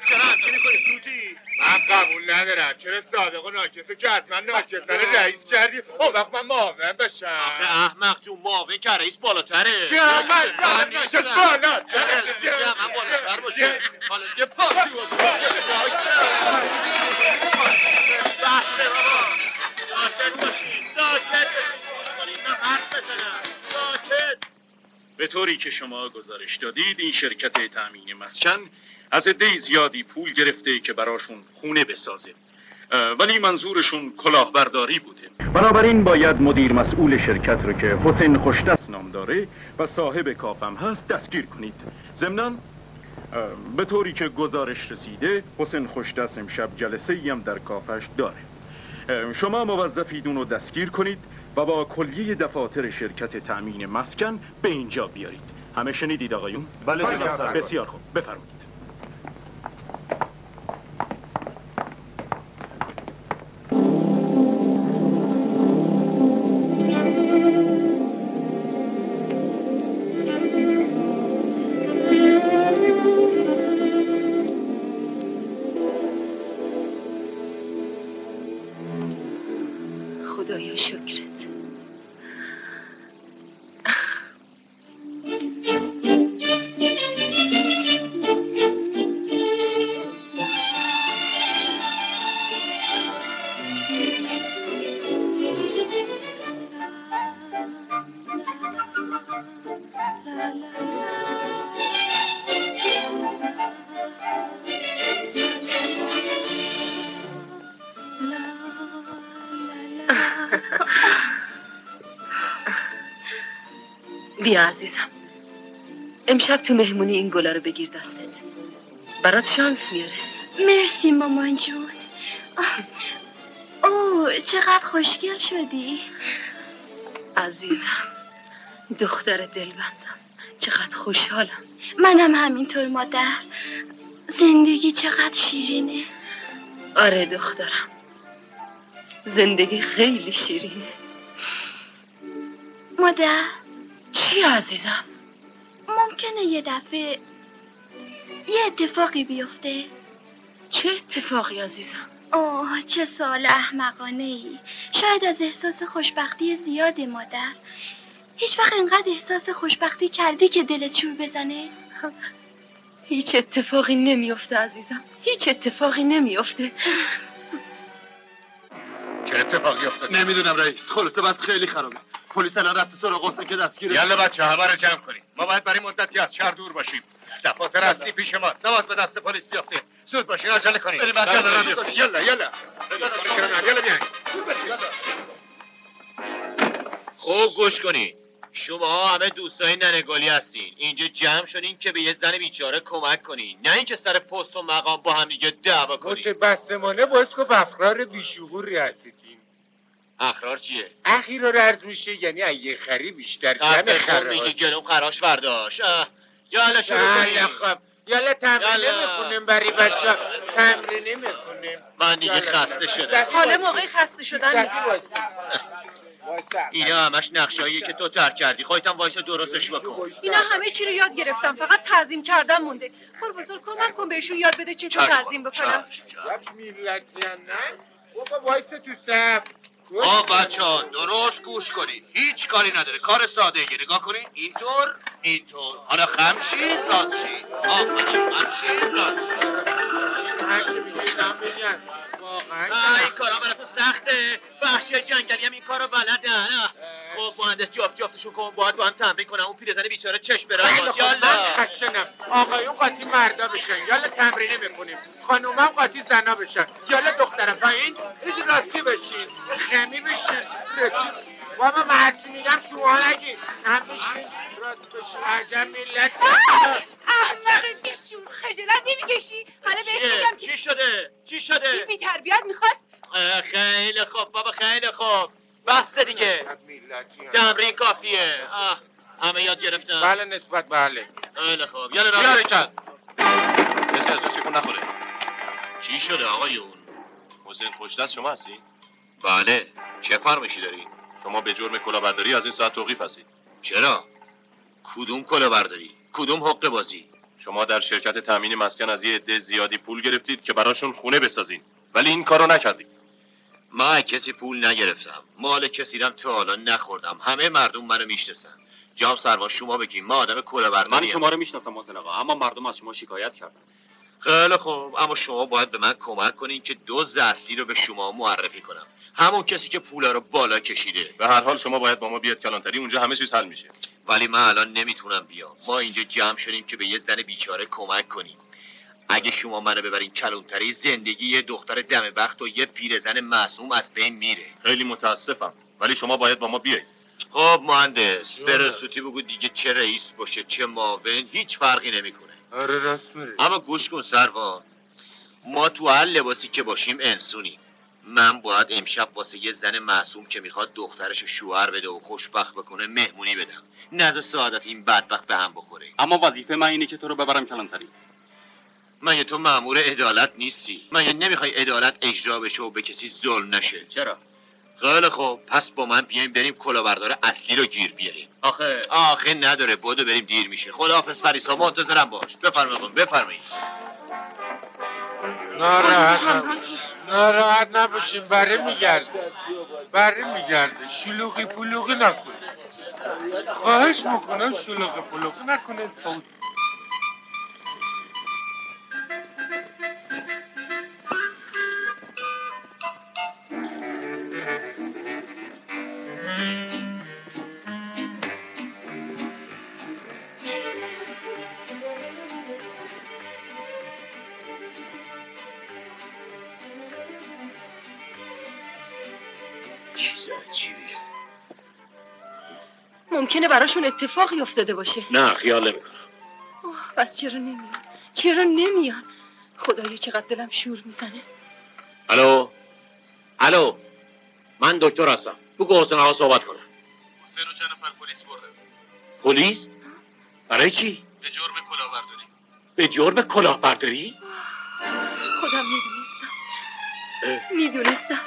چرا همچی میکنی سوتی؟ من قبول ندارم. چرا صادق و ناکسه که حتما ناکسه رو رئیس کردی اون وقت من معاون بشم. آخه احمق جون معاون که رئیس بالاتره. من بالاتر باشه. حالا یه پاسی بحثه بابا. ساکت باشین. به طوری که شما گزارش دادید این شرکت تأمین مسکن از عده زیادی پول گرفته که براشون خونه بسازه، ولی منظورشون کلاهبرداری بوده. بنابراین باید مدیر مسئول شرکت رو که حسین خوشدست نام داره و صاحب کافم هست دستگیر کنید. ضمناً به طوری که گزارش رسیده حسین خوشدست امشب جلسه ای هم در کافش داره. شما موظفید اون رو دستگیر کنید و با کلیه دفاتر شرکت تأمین مسکن به اینجا بیارید. همه شنیدید آقایون؟ بله جناب. بسیار خوب، بفرمایید. خدایا شکرت. بیا عزیزم، امشب تو مهمونی این گلا رو بگیر دستت، برات شانس میاره. مرسی مامان جون. اوه چقدر خوشگل شدی. عزیزم، دختر دلبندم، چقدر خوشحالم. منم همینطور مادر. زندگی چقدر شیرینه. آره دخترم، زندگی خیلی شیرینه. مادر. چی عزیزم؟ ممکنه یه دفعه یه اتفاقی بیفته؟ چه اتفاقی عزیزم؟ اوه چه سوال احمقانه ای. شاید از احساس خوشبختی زیاده مادر. هیچ وقت اینقدر احساس خوشبختی کردی که دلت شور بزنه؟ هیچ اتفاقی نمیفته عزیزم، هیچ اتفاقی نمیفته. چه اتفاقی افتاد؟ نمیدونم رئیس، خلاصه بس خیلی خرابه. پلیس الان رفته سراغ حسین که دستگیرش. یالا بچه همه رو جمع کنید. ما باید برای مدتی از شهر دور باشیم. دفاتر اصلی پیش ماست. نباید به دست پلیس بیافته. زود باشین، عجله کنید. بریم عجله کنید. یالا یالا بیاین. خوب گوش کنین. شما همه دوستای ننگالی هستین. اینجا جمع شدین که به یه زن بیچاره کمک کنین، نه اینکه سر پست و مقام با هم دیگه دعوا کنین. متبسمانه باید که بفرار بیشعور هستیم. اخرار چیه؟ اخیر رو عرض میشه یعنی اگه خری بیشتر جمع خر میگه گلوم خراش برداشت. یالا شروع کنیم. خب یالا تمرین میکنیم برای بچه. تمرین میکنیم. من دیگه خسته شدم. حالا موقع خسته شدن نیست. اینا همش نقشاییه که تو ترک کردی. خودت هم وایسا درستش بکن. اینا همه چی رو یاد گرفتم، فقط تعظیم کردن مونده. بزرگ کمک کن بهشون یاد بده چطور تعظیم بکنم. میلتی نه؟ بابا وایسا تو صف. بچه‌ها درست گوش کنید. هیچ کاری نداره، کار ساده ای. نگاه کنید اینطور. حالا خمشین راست شید. خمشین راست این کارا برای تو سخته. وحشی جنگلی هم این کارو بلدن. خب مهندس جفتشون کن باید با هم تمرین کنم. اون پیرزن بیچاره چشم برای باز. من خشنم. آقایون قاطی مردا بشن. یالا تمرینه میکنیم. خانومم قاطی زنا بشن. یالا دخترم پایین ایزی راستی بشین. خمی بشین. بابا محسی میگم شما نگی. هم بشین. راست بشین. عجب ملت. احمق بیشور، خجالت نمیکشی؟ حالا بهت میگم چی شده؟ این بی تربیت میخواست. خیلی خوب بابا، خیلی خوب. بس دیگه. تمرین کافیه. همه یاد گرفتن؟ بله نسبت بله. خیلی خوب. یالا بیاره کن. کسی از جاش نخوره. چی شده آقایون؟ حسین پشت دست شما هستی؟ بله. چه فرمایشی داری؟ شما به جرم کلاهبرداری از این ساعت توقیف هستید. چرا؟ کدوم کلاهبرداری؟ کدوم حقه بازی؟ شما در شرکت تامین مسکن از یه عده زیادی پول گرفتید که براشون خونه بسازین، ولی این کارو نکردید. من کسی پول نگرفتم. مال کسی رم تا حالا نخوردم. همه مردم منو میشناسن. جناب سروان شما بگین ما آدم کلاهبرداری. من شما رو میشناسم حسین آقا، اما مردم از شما شکایت کردن. خیلی خوب، اما شما باید به من کمک کنین که دزد اصلی رو به شما معرفی کنم. همون کسی که پولا رو بالا کشیده. به هر حال شما باید با ما بیاد کلانتری، اونجا همه چیز حل میشه. ولی من الان نمیتونم بیام. ما اینجا جمع شدیم که به یه زن بیچاره کمک کنیم. اگه شما منو ببرین کلانتری، زندگی یه دختر دم بخت و یه پیرزن معصوم از بین میره. خیلی متاسفم، ولی شما باید با ما بیایید. خب مهندس، برسوتی بگو دیگه چه رئیس باشه چه معاون هیچ فرقی نمیکنه. آره راست میگی. اما گوش کن سروان، ما تو هر لباسی که باشیم انسونیم. من باید امشب واسه یه زن معصوم که میخواد دخترش شوهر بده و خوشبخت بکنه مهمونی بدم. نزد سعادت این بدبخت به هم بخوره. اما وظیفه من اینه که تو رو ببرم کلانتری. مگه تو مأمور عدالت نیستی؟ مگه نمیخوای عدالت اجرا بشه و به کسی ظلم نشه؟ چرا؟ خیلی خوب، پس با من بیایم بریم کلاهبردار اصلی رو گیر بیاریم. آخه نداره، بدو بریم دیر میشه. خداحافظ پریسا، منتظرم باش. بفرمایید. ناراحت نباشیم، بره میگرده. شلوغی پلوغی نکن. خواهش میکنم شلوغی پلوغی نکنه. ممکنه براشون اتفاقی افتاده باشه. نه خیال نمیکنم. پس چرا نمیان؟ خدایا چقدر دلم شور میزنه. الو من دکتر هستم. بگو حسین آقا صحبت کنه. محسن و چند نفر پلیس بردن. پلیس؟ برای چی؟ به جرم کلاهبرداری. به جرم کلاهبرداری؟ خودم میدونستم.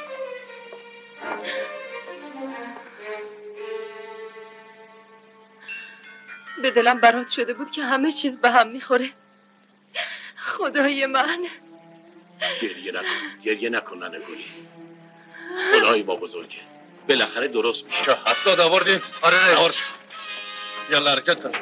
به دلم برات شده بود که همه چیز به هم میخوره. خدای من. گریه نکن ننه گلی. خدای ما بزرگه. بالاخره درست میشه. چه هفتاد آوردیم؟ آره رئیس. یلا حرکت کن.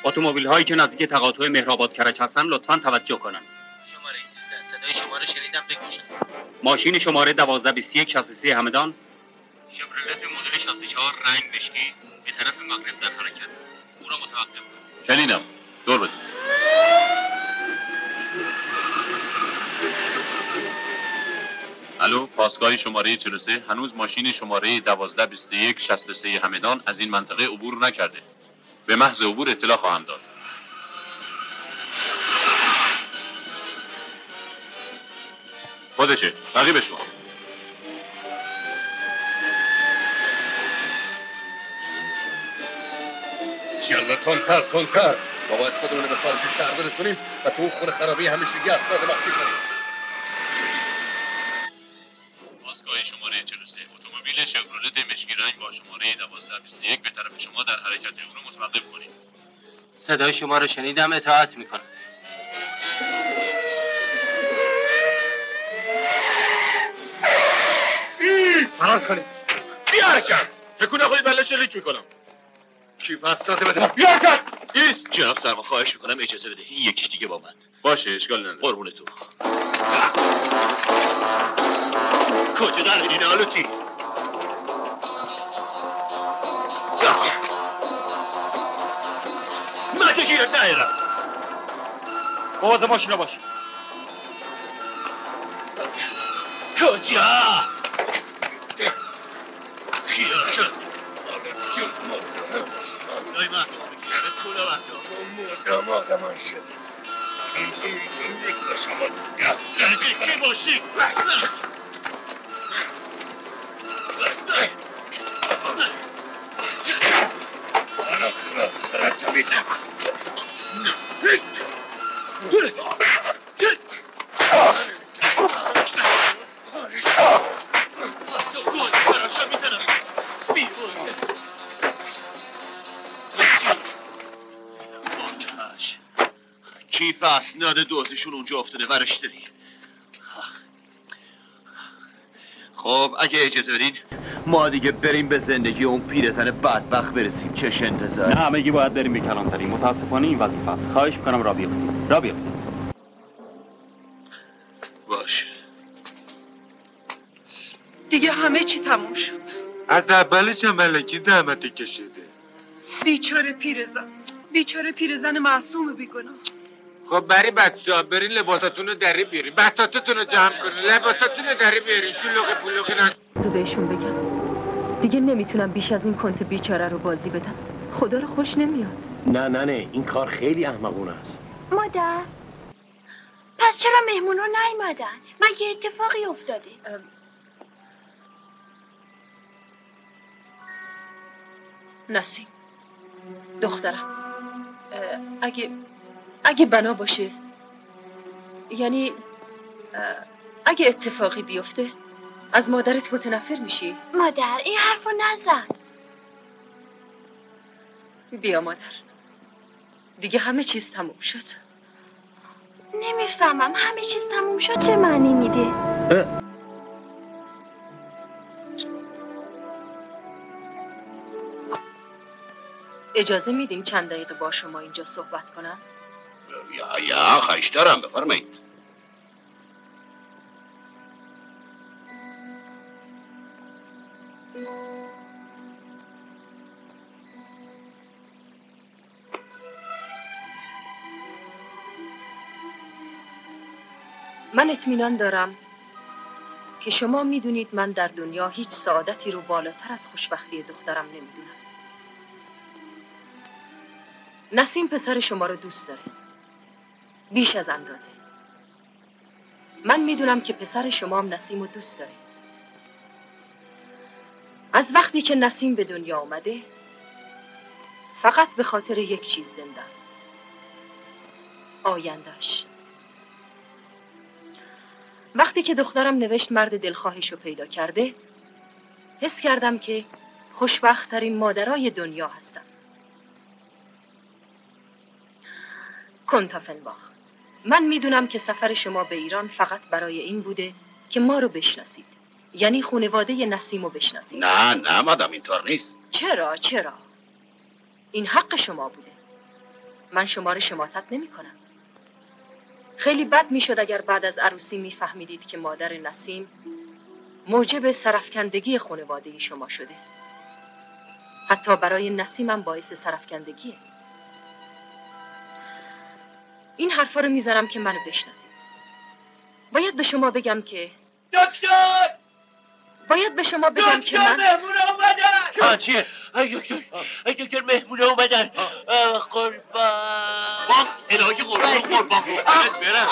اتومبیل هایی که نزدیک تقاطع مهرآباد کرج هستن لطفاً توجه کنن. شماره 13 صدای شما رو شنیدم بگوشم. ماشین شماره 1221 63 همدان شفرلت مدل 64 رنگ مشکی به طرف مغرب در حرکت است. او را متوقف کن. شنیدم. دور بده. الو، پاسگاه شماره 43 هنوز ماشین شماره 1221 63 همدان از این منطقه عبور نکرده. به محض عبور اطلاع خواهم داد. خودشه، رقیب شما. یالا تندتر. ما باید خودمون به خارج شهر برسونیم و تو اون خونه خرابی همیشگی اسناد مخفی کنیم. پاسگاه شماره 43 اتومبیل شفرولت مشکی رنگ با شماره 1221 به طرف شما در حرکت. او رو متوقف کنید. صدای شما رو شنیدم، اطاعت میکنم. فرار کنید. بیا حرکت. تکون نخورید بله شلیک میکنم. کیف اسناد بده. بیا حرکت. ایست. جناب سرما خواهش میکنم اجازه بده. این یکیش دیگه با من. باشه اشکال نداره. قربون تو. کجا در این حالتی؟ من گیرت نیارم. مواظب ماشینا باش. کجا؟ خیال دایی من کلا مردم آدمان شد. این یک شما کی باشی؟ کیف اسناد دوزیشون اونجا افتاده ورش داری. خب اگه اجازه بدین ما دیگه بریم به زندگی اون پیرزن بدبخت برسیم. چش انتظار؟ نه همگی باید بریم به کلانتری. متاسفانه این وظیفه است. خواهش میکنم را بیفتیم. باشه. دیگه همه چی تموم شد. از اولش هم ملکی زحمتی کشیده. بیچاره پیرزن معصوم بیگناه. خب برای بچه‌ها برین لباساتون رو دری بیارین. بطاتتون رو جمع کنین. لباساتون رو دری بیارین. شلوغ پلوغی تو بهشون بگم دیگه نمیتونم بیش از این کنت بیچاره رو بازی بدم. خدا رو خوش نمیاد. نه این کار خیلی احمقونه است. مادر پس چرا مهمون رو نیومدن؟ مگه اتفاقی افتاده؟ نسیم دخترم، اگه بنا باشه، یعنی اگه اتفاقی بیفته از مادرت متنفر میشی؟ مادر این حرفو نزن. بیا مادر، دیگه همه چیز تموم شد. نمیفهمم همه چیز تموم شد چه معنی میده؟ اجازه میدین چند دقیقه با شما اینجا صحبت کنم؟ یا خواهش دارم بفرمایید. من اطمینان دارم که شما میدونید من در دنیا هیچ سعادتی رو بالاتر از خوشبختی دخترم نمیدونم. نسیم پسر شما رو دوست داره. بیش از اندازه. من میدونم که پسر شما هم نسیم رو دوست داره. از وقتی که نسیم به دنیا آمده فقط به خاطر یک چیز زنده، آینده‌اش. وقتی که دخترم نوشت مرد دلخواهش رو پیدا کرده، حس کردم که خوشبخت‌ترین مادرای دنیا هستم. کنتافنباخ، من میدونم که سفر شما به ایران فقط برای این بوده که ما رو بشناسید، یعنی خانواده نسیم رو بشناسید. نه مادام اینطور نیست. چرا؟ این حق شما بوده. من شما رو شماتت نمی کنم. خیلی بد می شد اگر بعد از عروسی می فهمیدید که مادر نسیم موجب سرفکندگی خانواده شما شده. حتی برای نسیمم باعث سرفکندگیه. این حرفا رو میزنم که منو بشناسید. باید به شما بگم که دکتر مهمون اومدن. چیه؟ دکتر مهمون اومدن. قربان الهی قربان برم.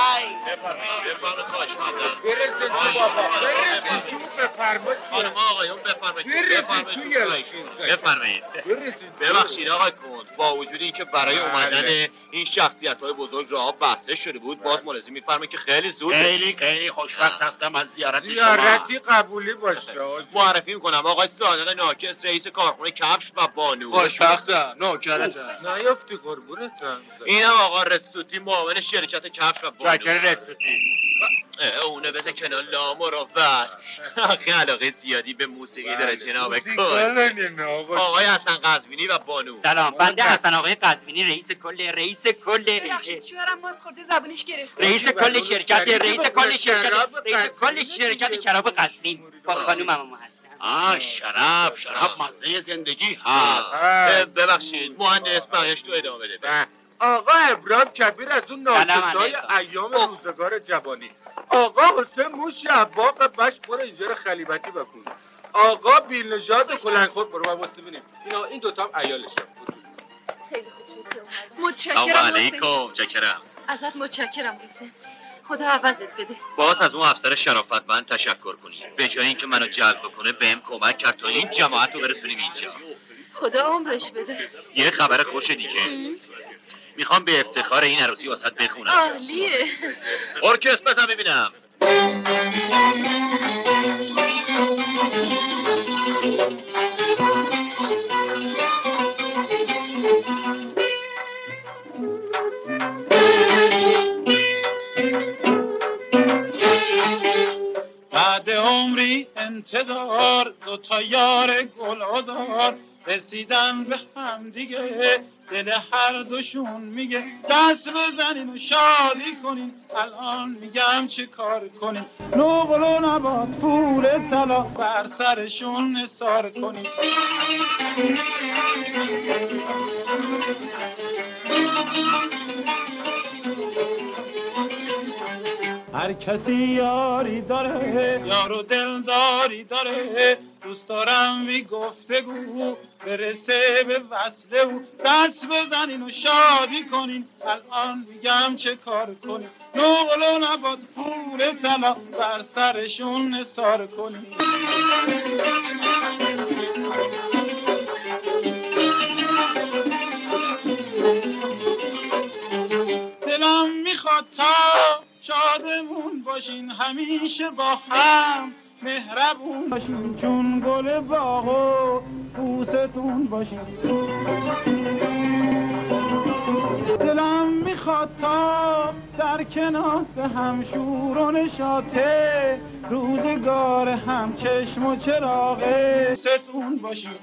بفرمایید خواهش مندم. برسید تو بابا، برسید تو بفرمایید. خانم آقایون بفرمایید. ببخشید آقای کند، با وجود اینکه برای اومدن این شخصیت‌های بزرگ راه بسته شده بود، باز ملاحظه می‌فرمایید که خیلی زود. خیلی خوشوقت هستم از زیارتی قبولی باشه. معرفی می‌کنم آقای سعادت ناکس، رئیس کارخونه کفش و بانو. خوشبختم. نوکرتم. نیافتی قربونتم. اینم آقا رستوتی، معاون شرکت کفش و بانو. شاکر رستوتی. اونه بذار کنار لامروت. آخه علاقه زیادی به موسیقی داره جناب کل. آقای حسن قزوینی و بانو. سلام، بنده حسن آقای قزوینی، رئیس کل ببخشید شوهرم ماست خورده زبونش گرفت. رئیس کل شرکت شراب قزوین با خانومم هم هستم. شراب مزه زندگی هست. ببخشید مهندس بقیش تو ادامه بده. آقا ابراهیم کبیر از اون ناچیزهای ایام روزگار جوانی. آقا حسین موشی عباق بش برو اینجا رو خلیبتی بکن. آقا بیلنژاد کلنگخور برو من واسه ببینیم. این دوتا هم عیالشم. خیلی خوب. سلام علیکم. چکرم. ازت متشکرم حسین. خدا عوضت بده. باز از اون افسر شرافتمند تشکر کنی. به جای اینکه منو جلب بکنه بهم کمک کرد تا این جماعت رو برسونیم اینجا. خدا عمرش بده. یه خبر خوش دیگه. میخوام به افتخار این عروسی واسط بخونم. عالیه. ارکستر بزن ببینم. بعد عمری انتظار دوتا یار گل‌آزار رسیدن به هم دیگه، دل هر دوشون میگه دست بزنین و شادی کنین. الان میگم چه کار کنین، نقل و نبات پول طلا بر سرشون نثار کنین. هر کسی یاری داره، یار و دلداری داره، دوست دارم بی گفتگو برسه به وصله او. دست بزنین و شادی کنین، الان میگم چه کار کنین. نقل و نبات پول طلا بر سرشون نثار کنین. دلم میخواد تا شادمون باشین همیشه با هم، مهربون باشین چون گل باغ و بوستون باشین. دلم میخواد تا در کنار به هم شور و نشاطه، روزگار هم چشم و چراغه ستون باشین.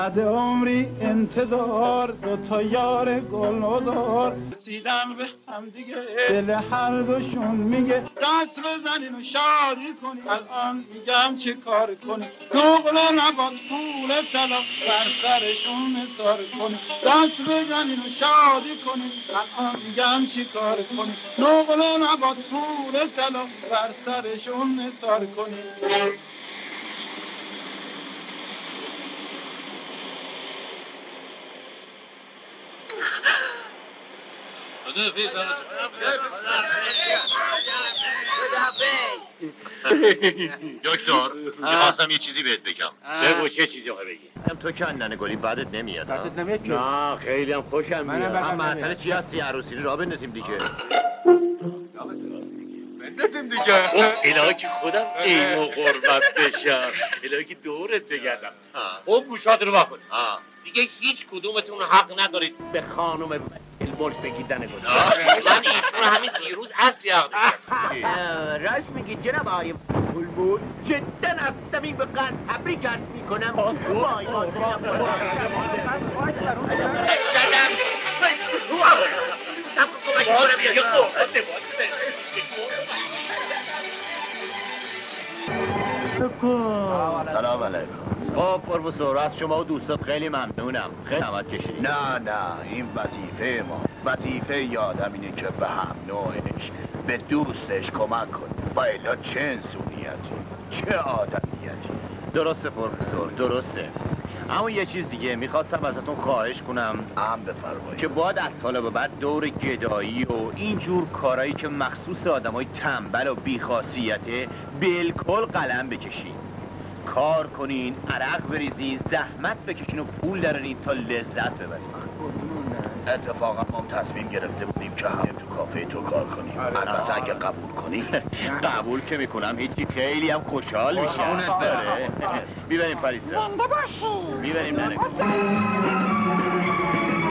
بعد عمری انتظار دو تا یار گل‌نگار رسیدن به هم دیگه دل هر دوشون میگه دست بزنین و شادی کنین الان میگم چه کار کنین نقل نبات پول طلا بر سرشون نثار کنین دست بزنین و شادی کنین الان میگم چه کار کنین نقل نبات پول طلا بر سرشون نثار کنین دکتر میخواستم یه چیزی بهت بگم بگو چه چیزی آقا بگی تو کندن گلی بعدت نمیاد بعدت نمیاد که؟ نه خیلی هم خوشم میاد منم هم معطل چی هستی عروسی رو بندازیم دیگه بندازیم دیگه الهی که خودم اینو قربت بشم الهی که دورت بگردم خب گوشات رو بکن دیگه هیچ کدومتون حق ندارید به خانم الملک بگیدن گلی من ایشون همین دیروز اصلی عقد کردم راست میگید جناب آقای بلبل جدا از زمین به قلب تبریک عرض میکنم وای سلام علیکم خب پروفسور از شما و دوستات خیلی ممنونم خیلی زحمت کشیدید نه این وظیفه ما وظیفه یه آدم اینه که به هم نوعش به دوستش کمک کنه و الا چه انسونیتی چه آدمیتی درسته پروفسور درسته اما یه چیز دیگه میخواستم ازتون خواهش کنم بفرمایید که باید از حالا به بعد دور گدایی و اینجور کارایی که مخصوص آدمای تنبل و بیخاصیته بالکل قلم بکشید کار کنین عرق بریزین زحمت بکشین و پول درارین تا لذت ببرین اتفاقا ما تصمیم گرفته بودیم که هم تو کافه تو کار کنیم البته اگه قبول کنی قبول که میکنم هیچی خیلی هم خوشحال میشم میبریم پریسا میبریم ننه